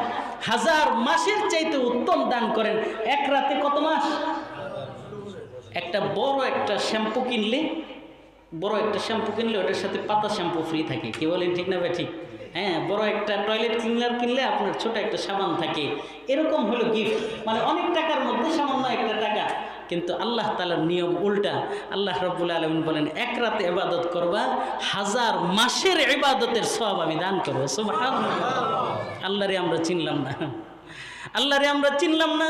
1000 মাসের চাইতে উত্তম দান করেন। এক রাতে কত মাস? একটা বড় একটা শ্যাম্পু কিনলে ওটার সাথে পাতা শ্যাম্পু ফ্রি থাকে। কি বলেন, ঠিক না ভাই? ঠিক। হ্যাঁ, বড় একটা টয়লেট ক্লিনার কিনলে আপনার ছোট একটা সাবান থাকে। এরকম হলো গিফট, মানে অনেক টাকার মধ্যে সামান্য একটা টাকা। কিন্তু আল্লাহ তাআলার নিয়ম উল্টা। আল্লাহ রাব্বুল আলামিন বলেন এক রাতে ইবাদত করবা, 1000 মাসের ইবাদতের সওয়াব আমি দান করব। সুবহানাল্লাহ। আল্লাহরে আমরা চিনলাম না।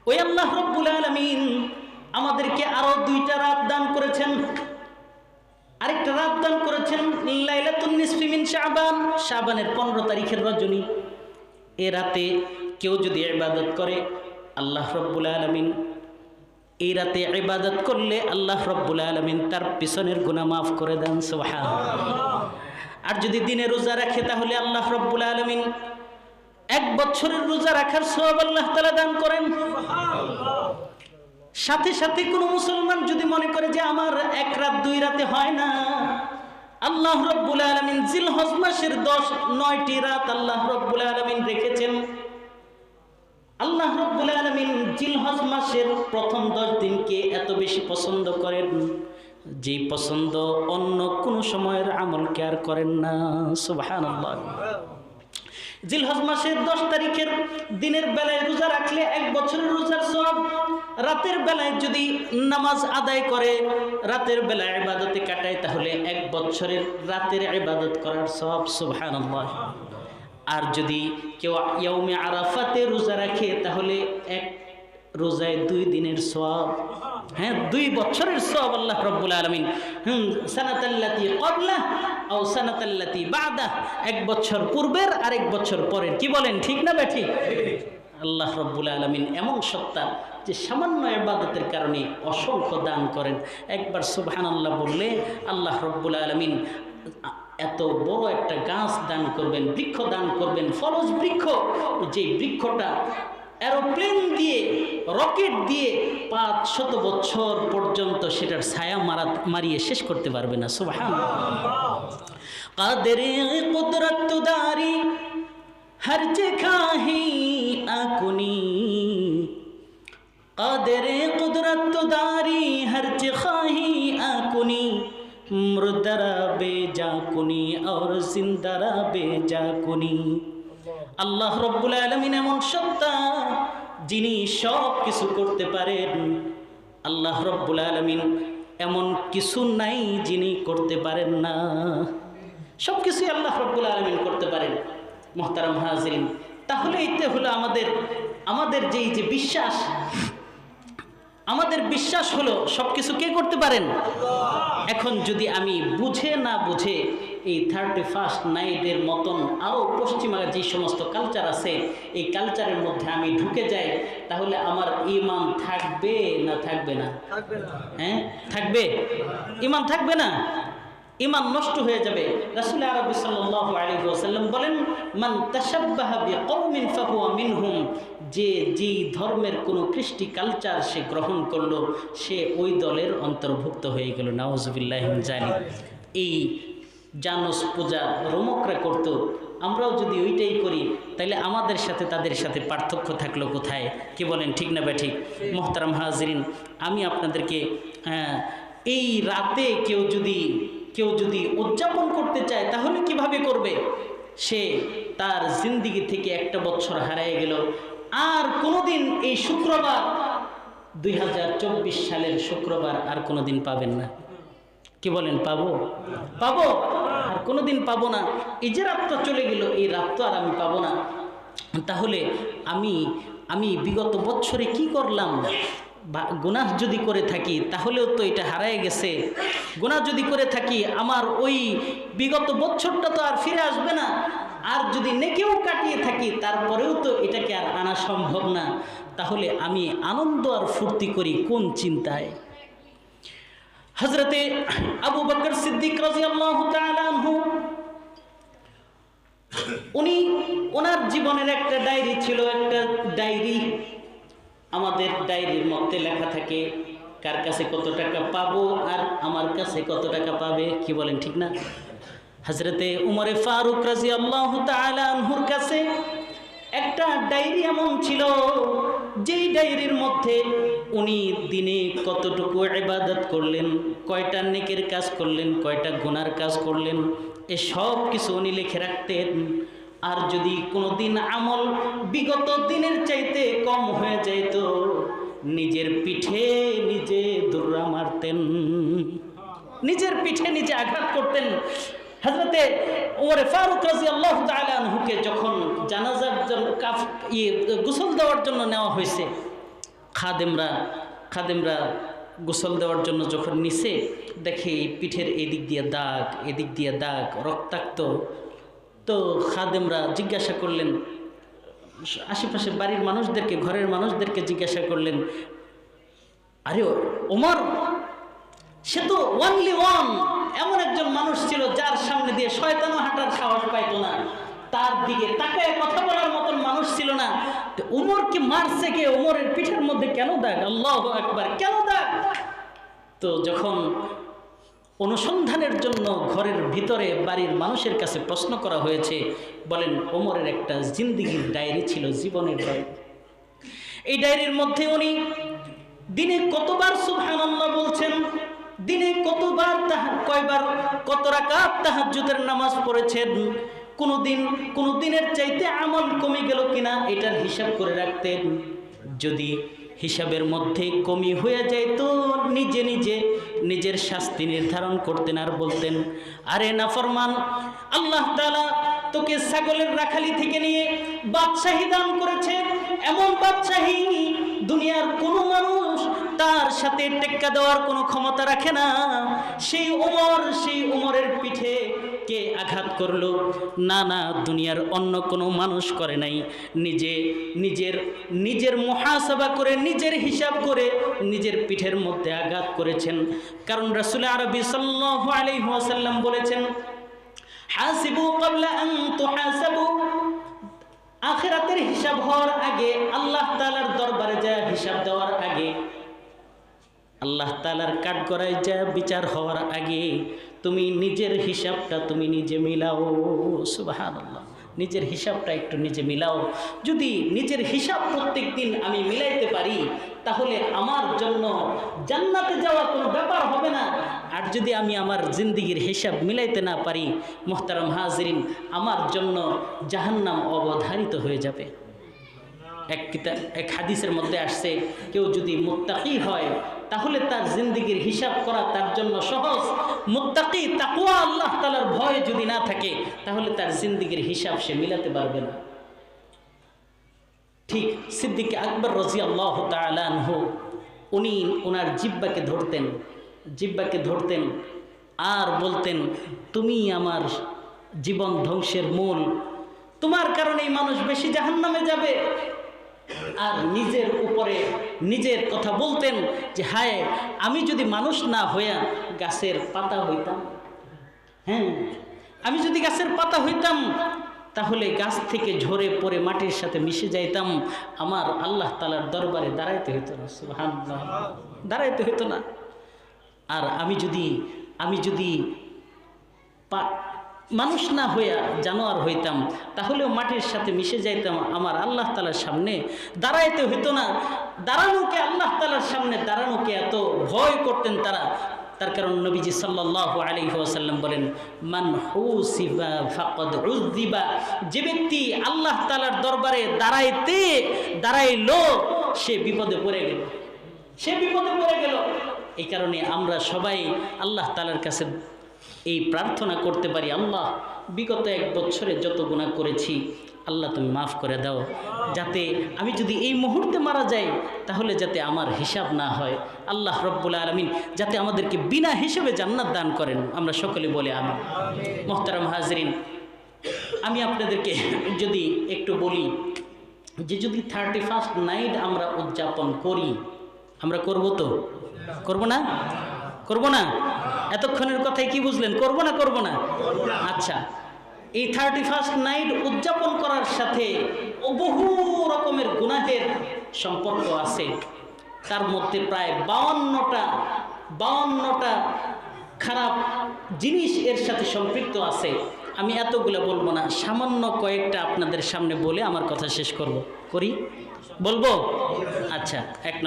ওই আল্লাহ রাব্বুল আলামিন আমাদেরকে আরো 2টা রাত দান করেছেন। আরেকটা রাত দান করেছেন লাইলাতুন নিসফি মিন শাবান, শাবানের 15 তারিখের রজনী। এ রাতে কেউ যদি ইবাদত করে, আল্লাহ রব্বুল আলামিন এই রাতে ইবাদত করলে আল্লাহ রব্বুল আলামিন তার পিছনের গুনাহ মাফ করে দেন। সুবহানাল্লাহ। আর যদি দিনে রোজা রাখে, তাহলে আল্লাহ রব্বুল আলামিন 1 বছরের রোজা রাখার সওয়াব আল্লাহ তাআলা দান করেন। সাথে সাথে কোনো মুসলমান যদি মনে করে যে আমার 1 রাত 2 রাতে হয় না, আল্লাহ রব্বুল আলামিন জিলহজ মাসের 9টি রাত আল্লাহ রব্বুল আলামিন রেখেছেন। আল্লাহ রব্বুল আলামিন জিলহজ মাসের প্রথম 10 দিনকে এত বেশি পছন্দ করেন, যে পছন্দ অন্য কোনো সময়ের আমলকে আর করেন না। সুবহানাল্লাহ। জিলহজ মাসের 10 তারিখের দিনের বেলায় রোজা রাখলে 1 বছরের রোজার সওয়াব, রাতের বেলায় যদি নামাজ আদায় করে, রাতের বেলায় ইবাদতে কাটায়, তাহলে 1 বছরের রাতের ইবাদত করার সওয়াব। সুবহানাল্লাহ। আর যদি কেউ ইয়াউমে আরাফাতে রোজা রাখে, তাহলে রোজায় 2 দিনের সওয়াব, হ্যাঁ 2 বছরের সওয়াব আল্লাহ রাব্বুল আলামিন সানাতাল্লাতি ক্বাবলা আও সানাতাল্লাতি বাদা, 1 বছর পূর্বের আর 1 বছর পরের। কি বলেন, ঠিক না বেঠিক? আল্লাহ রাব্বুল আলামিন এমন সত্তা যে সামান্য ইবাদতের কারণে অসংখ্য দান করেন। একবার সুবহানাল্লাহ বললে আল্লাহ রাব্বুল আলামিন এত বড় একটা গাছ দান করবেন, বৃক্ষ দান করবেন, ফলজ বৃক্ষ, যে বৃক্ষটা এরোপ্লেন দিয়ে, রকেট দিয়ে 500 বছর পর্যন্ত সেটার ছায়া মারিয়ে শেষ করতে পারবে না। সুবহানাল্লাহ। কাদেরে কুদরত দারি हर जगह ही आकुनी, कादरे कुदरत दारी हर जगह ही आकुनी, मुर्दरा बेजाकुनी और जिंदरा बेजाकुनी। আল্লাহ রব্বুল আলামিন এমন সত্তা যিনি সব কিছু করতে পারেন। আল্লাহ রব্বুল আলামিন এমন কিছু নাই যিনি করতে পারেন না। সব কিছুই আল্লাহ রব্বুল আলামিন করতে পারেন। মোহতারাম হাজরিন, তাহলে এইটা হলো আমাদের যে বিশ্বাস, আমাদের বিশ্বাস হলো সব কিছু কে করতে পারেন? এখন যদি আমি বুঝে না বুঝে এই 31st নাইটের মতন আরও পশ্চিমা যে সমস্ত কালচার আছে এই কালচারের মধ্যে আমি ঢুকে যাই, তাহলে আমার ঈমান থাকবে না থাকবে না? হ্যাঁ থাকবে। ঈমান থাকবে না, ঈমান নষ্ট হয়ে যাবে। রাসূল আরবি সাল্লাল্লাহু আলাইহি ওয়াসাল্লাম বলেন, মান তাশাব্বাহা বিকওমিন ফাহুয়া মিনহুম, যে যেই ধর্মের কোনো কৃষ্টি কালচার সে গ্রহণ করলো সে ওই দলের অন্তর্ভুক্ত হয়ে গেল। নাউজুবিল্লাহি মিন যালিক। এই জানস পূজা রোমকরা করত, আমরাও যদি ওইটাই করি তাহলে আমাদের সাথে তাদের সাথে পার্থক্য থাকলো কোথায়? কি বলেন, ঠিক না ব্যাঠিক? মোহতারাম হাজরিন, আমি আপনাদেরকে এই রাতে কেউ যদি উদযাপন করতে চায় তাহলে কিভাবে করবে? সে তার জিন্দিগি থেকে 1 বছর হারিয়ে গেল, আর কোনোদিন এই শুক্রবার 2024 সালের শুক্রবার আর কোনোদিন পাবেন না। কি বলেন, পাবো? আর কোনোদিন পাবো না। এই যে রাতটা চলে গেল, এই রাত তো আর আমি পাবো না। তাহলে আমি বিগত বছরে কি করলাম? গুনাহ যদি করে থাকি তাহলেও তো এটা হারায় গেছে। গুনাহ যদি করে থাকি আমার ওই বিগত বছরটা তো আর ফিরে আসবে না। আর যদি নেকেও কাটিয়ে থাকি তারপরেও তো এটাকে আর আনা সম্ভব না। তাহলে আমি আনন্দ আর ফুর্তি করি কোন চিন্তায়? হযরতে আবু বকর সিদ্দিক রাদিয়াল্লাহু তাআলা আনহু, ওনার জীবনের একটা ডায়েরি ছিল, একটা ডায়েরি। আমাদের ডায়েরির মধ্যে লেখা থাকে কার কাছে কত টাকা পাবো আর আমার কাছে কত টাকা পাবে। কি বলেন, ঠিক না? হযরতে উমরে ফারুক রাদিয়াল্লাহু তাআলা আনহুর কাছে একটা ডায়েরি এমন ছিল যেই ডায়েরির মধ্যে উনি দিনে কতটুকু ইবাদত করলেন, কয়টা নেকের কাজ করলেন, কয়টা গুনার কাজ করলেন, এ সব কিছু উনি লিখে রাখতেন। আর যদি কোনো দিন আমল বিগত দিনের চাইতে কম হয়ে যেত, নিজের পিঠে নিজে দৌড়া মারতেন, নিজের পিঠে নিজে আঘাত করতেন। হযরতে ওমরে ফারুক রাদিয়াল্লাহু তাআলা আনহুকে যখন জানাজার জন্য গোসল দেওয়ার জন্য নেওয়া হয়েছে, খাদেমরা গোসল দেওয়ার জন্য যখন নিছে, দেখে এই পিঠের এদিক দিয়ে দাগ রক্তাক্ত। তো খাদেমরা জিজ্ঞাসা করলেন, আশেপাশে বাড়ির মানুষদেরকে, ঘরের মানুষদেরকে জিজ্ঞাসা করলেন, আরে ওমর, সে তো ওয়ানলি ওয়ান, এমন একজন মানুষ ছিল যার সামনে দিয়ে শয়তানও হাঁটার সাহস পাইতো না, তার দিকে তাকায় কথা বলার মতন মানুষ ছিল না। তো ওমরকে মারছে কে? ওমরের পিঠের মধ্যে কেন দাগ? আল্লাহু আকবার, কেন দাগ? তো যখন অনুসন্ধানের জন্য ঘরের ভিতরে বাড়ির মানুষের কাছে প্রশ্ন করা হয়েছে, বলেন ওমরের একটা জিন্দিগির ডায়েরি ছিল, জীবনের ডায়েরি। এই ডায়েরির মধ্যে উনি দিনে কতবার সুবহানাল্লাহ বলছেন, দিনে কতবার কয়বার কত রাকাত তাহাজ্জুদের নামাজ পড়েছেন, কোন দিনের চাইতে আমল কমে গেল কিনা এটার হিসাব করে রাখতেন। যদি হিসাবের মধ্যে কমি হয়ে যায় তো নিজে নিজের শাস্তি নির্ধারণ করতেন আর বলতেন, আরে নাফরমান, আল্লাহ তাআলা তোকে ছাগলের রাখালি থেকে নিয়ে বাদশাহী দান করেছে, এমন বাদশাহী দুনিয়ার কোনো মানুষ তার সাথে টেক্কা দেওয়ার কোনো ক্ষমতা রাখে না। সেই উমরের পিঠে কে আঘাত করলো? না না, দুনিয়ার অন্য কোনো মানুষ করে নাই। নিজের মুহাসাবা করে, নিজের হিসাব করে নিজের পিঠের মধ্যে আঘাত করেছেন। কারণ রাসূল আরবি সাল্লাল্লাহু আলাইহি ওয়াসাল্লাম বলেছেন, হাসিবু ক্বাবলা আন তুহাসাবু। আখিরাতের হিসাব হওয়ার আগে, আল্লাহ তাআলার দরবারে যা হিসাব দেওয়ার আগে, আল্লাহ তাআলার কাঠগড়ায় যা বিচার হওয়ার আগে তুমি নিজের হিসাবটা তুমি নিজে মিলাও। সুবহানাল্লাহ, নিজের হিসাবটা একটু নিজে মিলাও। যদি নিজের হিসাব প্রত্যেক দিন আমি মিলাইতে পারি, তাহলে আমার জন্য জান্নাতে যাওয়া কোনো ব্যাপার হবে না। আর যদি আমি আমার জিন্দেগির হিসাব মিলাইতে না পারি, মুহতারাম হাজিরিন, আমার জন্য জাহান্নাম অবধারিত হয়ে যাবে। এক হাদিসের মধ্যে আসছে, কেউ যদি মুত্তাকি হয় তাহলে তার জিন্দেগির হিসাব করা তার জন্য সহজ। মুত্তাকি, তাকওয়া, আল্লাহ তাআলার ভয় যদি না থাকে তাহলে তার জিন্দেগির হিসাব সে মিলাতে পারবে না। ঠিক সিদ্দিক আকবর রাদিয়াল্লাহু তাআলা আনহু, উনি ওনার জিহ্বাকে ধরতেন আর বলতেন, তুমি আমার জীবন ধ্বংসের মূল, তোমার কারণেই মানুষ বেশি জাহান্নামে যাবে। আর নিজের কথা বলতেন যে, হায়, আমি যদি মানুষ না হইয়া গাছের পাতা হইতাম, হ্যাঁ, আমি যদি গাছের পাতা হইতাম তাহলে গাছ থেকে ঝরে পড়ে মাটির সাথে মিশে যাইতাম, আমার আল্লাহ তাআলার দরবারে দাঁড়াইতে হইতো না। সুবহানাল্লাহ, দাঁড়াইতে হইতো না। আর আমি যদি মানুষ না হইয়া জানোয়ার হইতাম তাহলেও মাটির সাথে মিশে যাইতাম, আমার আল্লাহ তাআলার সামনে দাঁড়াইতে হইতো না। দাঁড়ানোকে, আল্লাহ তাআলার সামনে দাঁড়ানোকে এত ভয় করতেন তারা। তার কারণ নবীজি সাল্লাল্লাহু আলাইহি ওয়াসাল্লাম বলেন, মান হুসিবা ফাকাদ উযিবা। যে ব্যক্তি আল্লাহ তাআলার দরবারে দাঁড়াইলো সে বিপদে পড়ে গেল। এই কারণে আমরা সবাই আল্লাহ তাআলার কাছে এই প্রার্থনা করতে পারি, আল্লাহ, বিগত 1 বছরে যত গুনাহ করেছি আল্লাহ তুমি মাফ করে দাও, যাতে আমি যদি এই মুহূর্তে মারা যাই তাহলে যাতে আমার হিসাব না হয়। আল্লাহ রব্বুল আলামিন যাতে আমাদেরকে বিনা হিসাবে জান্নাত দান করেন, আমরা সকলে বলে আমিন। মুহতারাম হাজিরিন, আমি আপনাদেরকে যদি একটু বলি যে যদি 31st নাইট আমরা উদযাপন করি, আমরা করব তো? করব না? এতক্ষণের কথায় কি বুঝলেন? করব না? আচ্ছা, এই 31st নাইট উদযাপন করার সাথে বহু রকমের গুনাহের সম্পর্ক আছে। তার মধ্যে প্রায় 52টা খারাপ জিনিস এর সাথে সম্পৃক্ত আছে। আমি এতগুলো বলবো না, সামান্য কয়েকটা আপনাদের সামনে বলে আমার কথা শেষ করব। বলবো? আচ্ছা, এক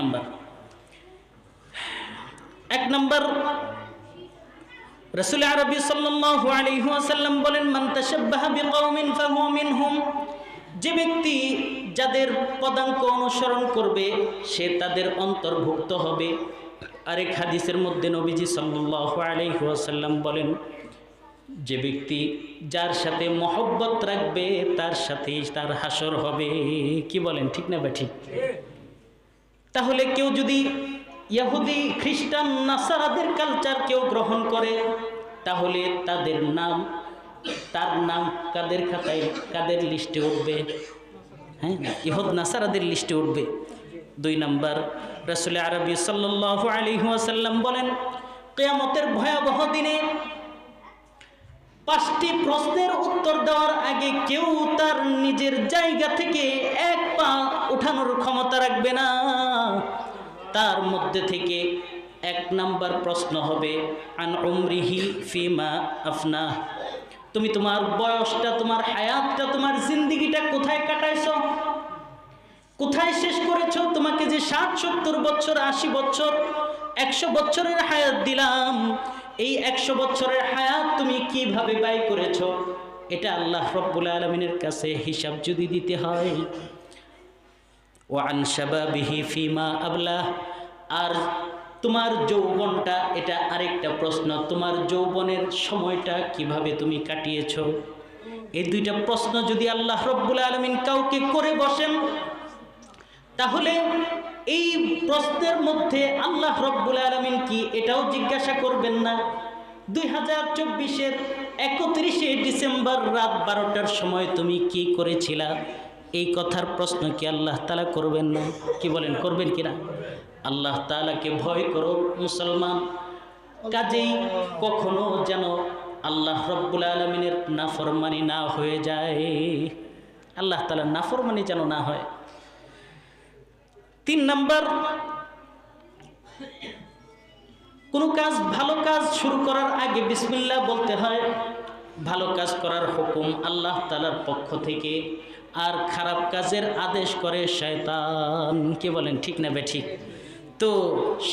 নম্বর রাসূল আরবি সাল্লাল্লাহু আলাইহি ওয়াসাল্লাম বলেন, মান তাশাব্বাহা বিকওমিন ফাহুয়া মিনহুম। যে ব্যক্তি যাদের পদাঙ্ক অনুসরণ করবে সে তাদের অন্তর্ভুক্ত হবে। আরেক হাদিসের মধ্যে নবীজি সাল্লাল্লাহু আলাইহি ওয়াসাল্লাম বলেন, যে ব্যক্তি যার সাথে মহব্বত রাখবে তার সাথেই তার হাসর হবে। কি বলেন, ঠিক না ঠিক? তাহলে কেউ যদি ইহুদি, খ্রিস্টান, নাসারাদের কালচার কেউ গ্রহণ করে তাহলে তার নাম কাদের খাতায়, কাদের লিস্টে উঠবে? হ্যাঁ, ইহুদ নাসারাদের লিস্টে উঠবে। 2 নম্বর, রাসূল আরবি সাল্লাল্লাহু আলাইহি ওয়াসাল্লাম বলেন, কিয়ামতের ভয়াবহ দিনে 5টি প্রশ্নের উত্তর দেওয়ার আগে কেউ তার নিজের জায়গা থেকে 1 পা উঠানোর ক্ষমতা রাখবে না। তার মধ্যে থেকে 1 নম্বর প্রশ্ন হবে, আন উমরিহি ফিমা আফনা। তুমি তোমার বয়সটা, তোমার হায়াতটা, তোমার জিন্দেগিটা কোথায় কাটাইছো, কোথায় শেষ করেছো? তোমাকে যে 60-70 বছর, 80 বছর, 100 বছরের হায়াত দিলাম, এই 100 বছরের হায়াত তুমি কিভাবে ব্যয় করেছো? এটা আল্লাহ রব্বুল আলামিনের কাছে হিসাব যদি দিতে হয়। ওয়ান শাবাবিহি ফিমা আবলা। আর তোমার যৌবনটা, এটা আরেকটা প্রশ্ন, তোমার যৌবনের সময়টা কিভাবে তুমি কাটিয়েছো? এই 2টা প্রশ্ন যদি আল্লাহ রব্বুল আলামিন কাউকে করে বসেন তাহলে এই প্রশ্নের মধ্যে আল্লাহ রব্বুল আলামিন কি এটাও জিজ্ঞাসা করবেন না? 2024-এর 31শে ডিসেম্বর রাত 12টার সময় তুমি কি করেছিলা? এই কথার প্রশ্ন কি আল্লাহ তাআলা করবেন না? কি বলেন, করবেন কিনা? আল্লাহ তাআলাকে ভয় করো মুসলমান। কাজেই কখনো যেন আল্লাহ রব্বুল আলামিনের নাফরমানি না হয়ে যায়, আল্লাহ তাআলার নাফরমানি যেন না হয়। 3 নাম্বার, কোনো কাজ, ভালো কাজ শুরু করার আগে বিসমিল্লাহ বলতে হয়। ভালো কাজ করার হুকুম আল্লাহ তাআলার পক্ষ থেকে, আর খারাপ কাজের আদেশ করে শয়তান। কি বলেন, ঠিক না বেঠিক? তো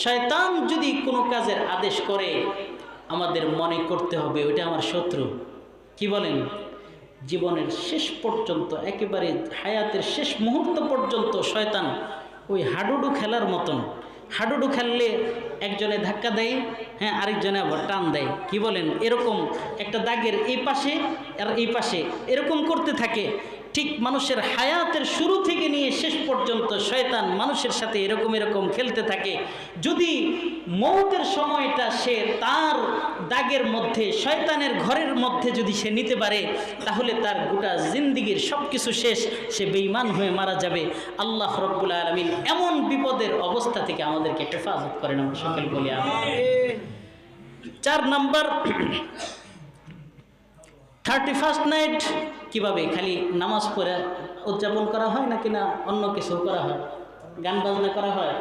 শয়তান যদি কোনো কাজের আদেশ করে, আমাদের মনে করতে হবে ওইটা আমার শত্রু। কি বলেন? জীবনের শেষ পর্যন্ত, একেবারে হায়াতের শেষ মুহূর্ত পর্যন্ত শয়তান ওই হাডুডু খেলার মতন, হাডুডু খেললে একজনে ধাক্কা দেয়, হ্যাঁ, আরেকজনে আবার টান দেয়। কি বলেন? এরকম একটা দাগের এই পাশে আর এই পাশে এরকম করতে থাকে। ঠিক মানুষের হায়াতের শুরু থেকে নিয়ে শেষ পর্যন্ত শয়তান মানুষের সাথে এরকম এরকম খেলতে থাকে। যদি মৌতের সময়টা সে তার দাগের মধ্যে, শয়তানের ঘরের মধ্যে যদি সে নিতে পারে, তাহলে তার গোটা জিন্দিগির সব কিছু শেষ, সে বেঈমান হয়ে মারা যাবে। আল্লাহ রব্বুল আলামিন এমন বিপদের অবস্থা থেকে আমাদেরকে হেফাজত করেন, আমরা সকল বলি আমিন। 4 নাম্বার, 31st নাইট কিভাবে খালি নামাজ পড়ে উদযাপন করা হয় নাকি না অন্য কিছু করা হয়? গান বাজনা করা হয়?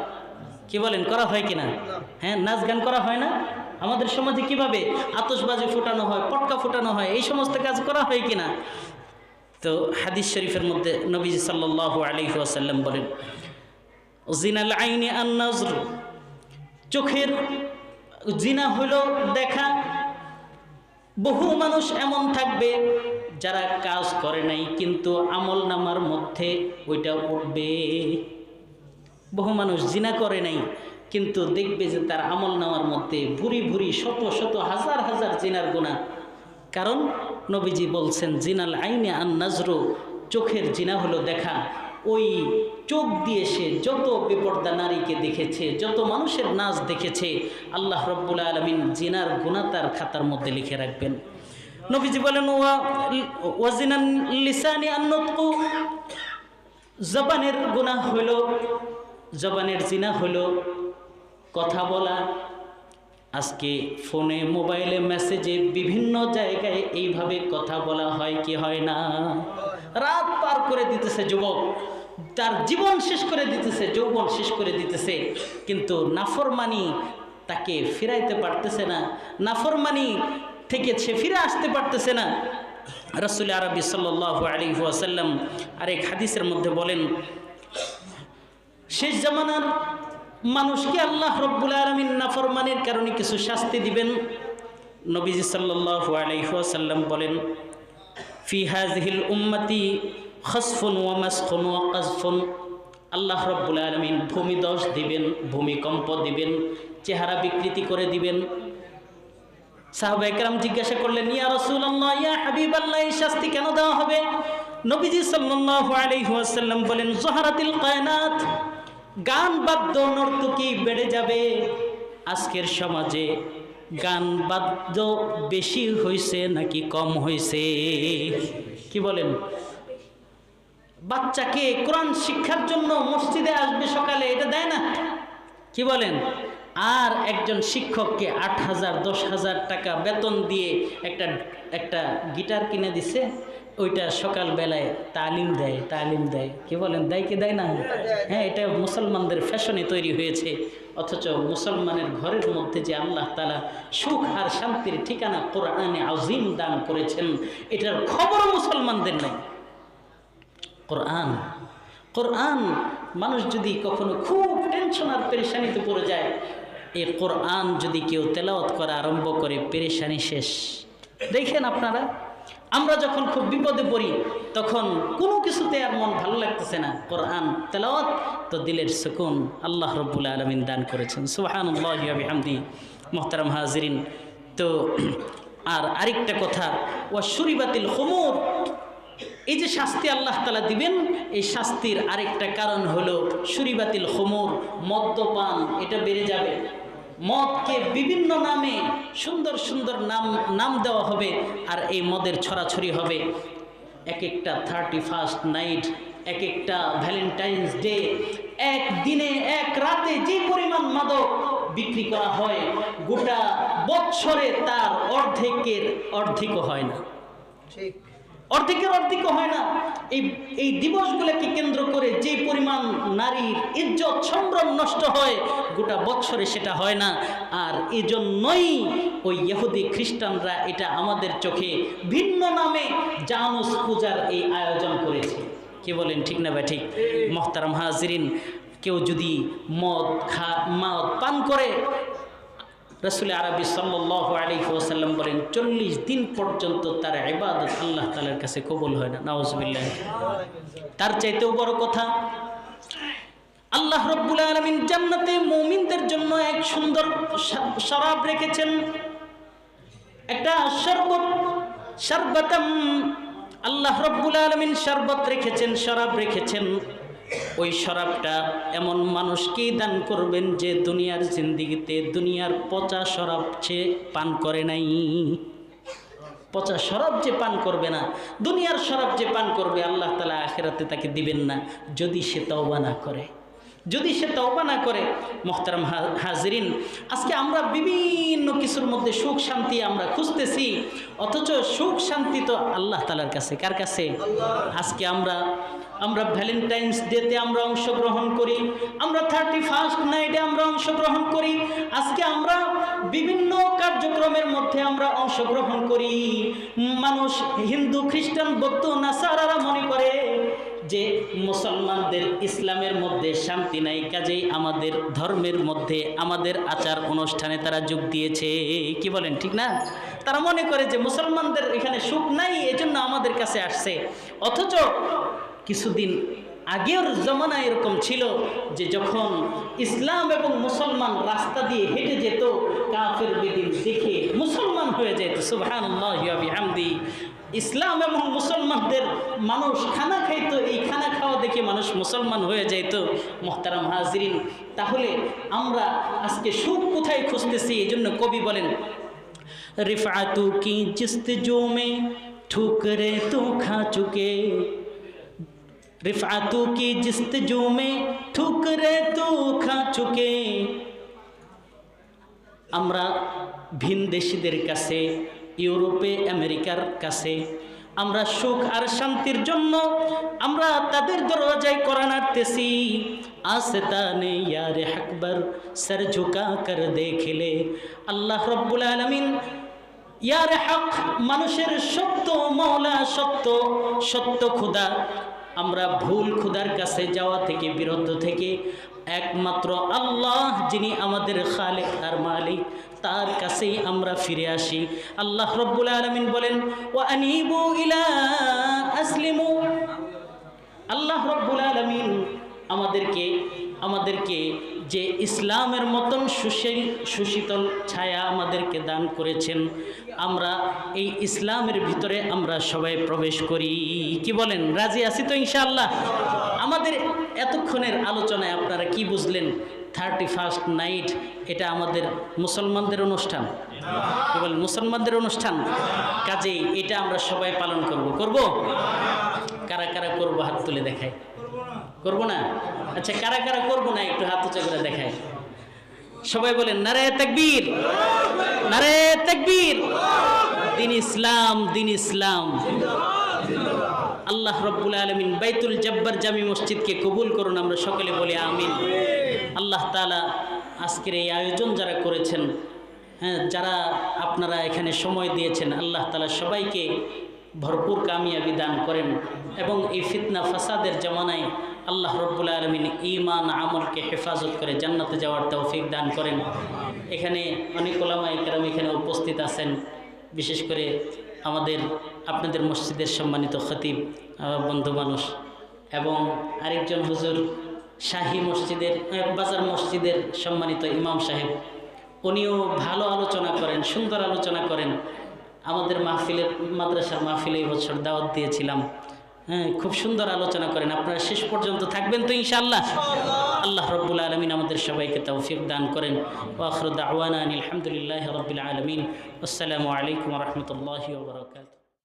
কি বলেন, করা হয় কিনা? হ্যাঁ, নাচ গান করা হয় না? আমাদের সমাজে কিভাবে আতশবাজি ফোটানো হয়, পটকা ফোটানো হয়, এই সমস্ত কাজ করা হয় কিনা? তো হাদিস শরীফের মধ্যে নবীজি সাল্লাল্লাহু আলাইহি ওয়াসাল্লাম বলেন, জিনাল আইনি আন নজর, চোখের জিনা হলো দেখা। বহু মানুষ এমন থাকবে যারা কাজ করে নাই, কিন্তু আমল নামার মধ্যে ওইটা উঠবে। বহু মানুষ জিনা করে নাই, কিন্তু দেখবে যে তার আমল নামার মধ্যে ভুরি ভুরি শত শত হাজার হাজার জিনার গুনাহ। কারণ নবীজি বলছেন, জিনাল আইনে আন নাজরু, চোখের জিনা হলো দেখা। ওই চোখ দিয়ে সে যত বেপর্দা নারীকে দেখেছে, যত মানুষের নাচ দেখেছে, আল্লাহ রব্বুল আলামিন জিনার গুনাহ তার খাতার মধ্যে লিখে রাখবেন। নবীজি বলেন, ওয়াজিনান লিসানি আন নুতকু, জবানের গুনাহ হলো, জবানের জিনা হলো কথা বলা। আজকে ফোনে, মোবাইলে, মেসেজে, বিভিন্ন জায়গায় এইভাবে কথা বলা হয় কি হয় না? রাত পার করে দিতেছে যুবক, তার জীবন শেষ করে দিতেছে, যৌবন শেষ করে দিতেছে, কিন্তু নাফরমানি তাকে ফিরাইতে পারতেছে না, নাফরমানি থেকে সে ফিরে আসতে পারতেছে না। রাসূল আরবি সাল্লাল্লাহু আলাইহি ওয়াসাল্লাম আরেক হাদিসের মধ্যে বলেন, শেষ জামানার মানুষকে আল্লাহ রব্বুল আলামিন নাফরমানির কারণে কিছু শাস্তি দিবেন। নবীজি সাল্লাল্লাহু আলাইহি ওয়াসাল্লাম বলেন, ফি হাযিহিল উম্মতি খাসফুন ওয়া মাসখুন ওয়া কাযফুন, আল্লাহ রব্বুল আলামিন ভূমিধস দিবেন, ভূমিকম্প দিবেন, চেহারা বিকৃতি করে দিবেন। সাহাবায়ে কেরাম জিজ্ঞাসা করলেন, ইয়া রাসূলুল্লাহ, ইয়া হাবিবাল্লাহ, এই শাস্তি কেন দেওয়া হবে? নবীজি সাল্লাল্লাহু আলাইহি ওয়াসাল্লাম বলেন, যহারাতিল কায়নাত, গান বাদ্য নর্তকী বেড়ে যাবে। আজকের সমাজে গান বাদ্য বেশি হয়েছে নাকি কম হয়েছে? কি বলেন? বাচ্চাকে কোরআন শিক্ষার জন্য মসজিদে আসবে সকালে, এটা দেয় না? কি বলেন? আর একজন শিক্ষককে 8,000 10,000 টাকা বেতন দিয়ে একটা গিটার কিনে দিছে, ওইটা সকালবেলায় তালিম দেয়। কি বলেন, দেয় কি দেয় না? হ্যাঁ, এটা মুসলমানদের ফ্যাশনে তৈরি হয়েছে। অথচ মুসলমানের ঘরের মধ্যে যে আল্লাহ তাআলা সুখ আর শান্তির ঠিকানা কোরআনে আযীম দান করেছেন, এটার খবরও মুসলমানদের নাই। কোরআন মানুষ যদি কখনো খুব টেনশন আর পেরেশানিতে পড়ে যায়, এই কোরআন যদি কেউ তেলাওয়াত করা আরম্ভ করে, পেরেশানি শেষ। দেখেন আপনারা, আমরা যখন খুব বিপদে পড়ি, তখন কোনো কিছুতে আর মন ভালো লাগতেছে না, কোরআন তেলাওয়াত তো দিলের সুকুন আল্লাহ রব্বুল আলামিন দান করেছেন। সুবহানাল্লাহি ওয়া বিহামদিহি। মুহতারাম হাজিরিন, তো আর আরেকটা কথা, ওয়া শুরিবাতিল খুমুর, এই যে শাস্তি আল্লাহ তাআলা দিবেন, এই শাস্তির আরেকটা কারণ হলো শুরিবাতিল খুমুর, মদ্যপান, এটা বেড়ে যাবে। মদকে বিভিন্ন নামে সুন্দর সুন্দর নাম দেওয়া হবে, আর এই মদের ছড়াছড়ি হবে। এক একটা 31st নাইট, এক একটা ভ্যালেন্টাইন্স ডে, এক দিনে এক রাতে যে পরিমাণ মাদক বিক্রি করা হয়, গোটা বৎসরে তার অর্ধেকও হয় না, অর্ধেকও হয় না। এই দিবসগুলোকে কেন্দ্র করে যে পরিমাণ নারীর ইজ্জত সম্ভ্রম নষ্ট হয়, গোটা বৎসরে সেটা হয় না। আর এজন্যই ওই ইহুদি খ্রিস্টানরা এটা আমাদের চোখে ভিন্ন নামে জানুস পূজার এই আয়োজন করেছে। কি বলেন, ঠিক না ভাই? ঠিক। মুহতারাম হাজিরিন, কেউ যদি মদ পান করে, রাসূল আরবি সাল্লাল্লাহু আলাইহি ওয়াসাল্লাম বলেন 40 দিন পর্যন্ত তার ইবাদত আল্লাহ তাআলার কাছে কবুল হয় না। নাউজুবিল্লাহ। তার চাইতেও বড় কথা, আল্লাহ রাব্বুল আলামিন জান্নাতে মুমিনদের জন্য এক সুন্দর শরাব রেখেছেন, একটা শরবতাম আল্লাহ রাব্বুল আলামিন শরবত রেখেছেন, শরাব রেখেছেন। ওই শরাবটা এমন মানুষকেই দান করবেন যে দুনিয়ার জিন্দেগিতে দুনিয়ার পচা শরাব সে পান করে নাই। পচা শরাব যে পান করবে না, দুনিয়ার শরাব যে পান করবে, আল্লাহ তাআলা আখিরাতে তাকে দিবেন না, যদি সে তওবা না করে। মুহতারাম হাজিরিন, আজকে আমরা বিভিন্ন কিছুর মধ্যে সুখ শান্তি আমরা খুঁজতেছি, অথচ সুখ শান্তি তো আল্লাহ তাআলার কাছে। কার কাছে? আজকে আমরা ভ্যালেন্টাইন্স ডেতে আমরা অংশগ্রহণ করি, আমরা 31st নাইটে আমরা অংশগ্রহণ করি, আজকে আমরা বিভিন্ন কার্যক্রমের মধ্যে আমরা অংশগ্রহণ করি। মানুষ হিন্দু, খ্রিস্টান, বৌদ্ধ, নাসারারা মনে করে যে মুসলমানদের ইসলামের মধ্যে শান্তি নাই, কাজেই আমাদের ধর্মের মধ্যে আমাদের আচার অনুষ্ঠানে তারা যোগ দিয়েছে। কি বলেন, ঠিক না? তারা মনে করে যে মুসলমানদের এখানে সুখ নাই, এজন্য আমাদের কাছে আসছে। অথচ কিছুদিন আগের জমানায় এরকম ছিল যে যখন ইসলাম এবং মুসলমান রাস্তা দিয়ে হেঁটে যেত, কাফের বেদিন দেখে মুসলমান হয়ে যেত। সুবহানাল্লাহি ওয়া বিহামদি। ইসলাম এবং মুসলমানদের মানুষ খানা খাইতো, এই খানা খাওয়া দেখে মানুষ মুসলমান হয়ে যেত। মুহতারাম হাজিরিন, তাহলে আমরা আজকে সুখ কোথায় খুঁজতেছি? এই জন্য কবি বলেন, রিফআতু কি জিস্তজু মে ঠুকরে তো খা চুকে, रिफ़ातू की जिस्तजू में ठुकरे तो खा चुके। আমরা ভিনদেশীদের কাছে, ইউরোপে আমেরিকার কাছে আমরা সুখ আর শান্তির জন্য আমরা তাদের দরজায় করা নাড়তেছি। আস্তানে ইয়ারে আকবর সর ঝুকা কর দেখলে। আল্লাহ রব্বুল আলামিন ইয়ারে হক, মানুষের সত্য মওলা, সত্য খোদা, আমরা ভুল খুদার কাছে যাওয়া থেকে, বিরত থেকে একমাত্র আল্লাহ যিনি আমাদের খালেক আর মালিক, তার কাছেই আমরা ফিরে আসি। আল্লাহ রব্বুল আলামিন বলেন, ওয়া আনিবু ইলা আসলিমু। আল্লাহ রব্বুল আলামিন আমাদেরকে যে ইসলামের মতন সুশীতল ছায়া আমাদেরকে দান করেছেন, আমরা এই ইসলামের ভিতরে আমরা সবাই প্রবেশ করি। কি বলেন, রাজি আছি তো ইনশাআল্লাহ? আমাদের এতক্ষণের আলোচনায় আপনারা কি বুঝলেন? 31st নাইট এটা আমাদের মুসলমানদের অনুষ্ঠান। কি বলেন, মুসলমানদের অনুষ্ঠান। কাজেই এটা আমরা সবাই পালন করব। কারা কারা করবো হাত তুলে দেখায়? করবো না? আচ্ছা, কারা কারা করবো না একটু হাত উঁচু করে দেখায়। সবাই বলেন নারে তাকবীর, নারে তাকবীর। দিন ইসলাম, দিন ইসলাম। আল্লাহ রব্বুল আলামিন বাইতুল জব্বার জামি মসজিদকে কবুল করুন, আমরা সকলে বলি আমিন। আল্লাহ তাআলা আজকের এই আয়োজন যারা করেছেন, যারা আপনারা এখানে সময় দিয়েছেন, আল্লাহ তাআলা সবাইকে ভরপুর কামিয়াবি দান করেন এবং এই ফিতনা ফাসাদের জামানায় আল্লাহ রব্বুল আলামিন ঈমান আমলকে হেফাজত করে জান্নাতে যাওয়ার তৌফিক দান করেন। এখানে অনেক উলামায়ে কেরাম এখানে উপস্থিত আছেন, বিশেষ করে আপনাদের মসজিদের সম্মানিত খতিব বন্ধু মানুষ, এবং আরেকজন হুজুর শাহী মসজিদের, বাজার মসজিদের সম্মানিত ইমাম সাহেব, উনিও ভালো আলোচনা করেন, সুন্দর আলোচনা করেন। আমাদের মাহফিলের, মাদ্রাসার মাহফিলে এই বছর দাওয়াত দিয়েছিলাম, হ্যাঁ, খুব সুন্দর আলোচনা করেন। আপনারা শেষ পর্যন্ত থাকবেন তো ইনশাআল্লাহ? আল্লাহ রাব্বুল আলামিন আমাদের সবাইকে তৌফিক দান করেন। ওয়া আখিরু দাওয়ানা আলহামদুলিল্লাহি রাব্বিল আলামিন। আসসালামু আলাইকুম ওয়া রাহমাতুল্লাহি ওয়া বারাকাতুহু।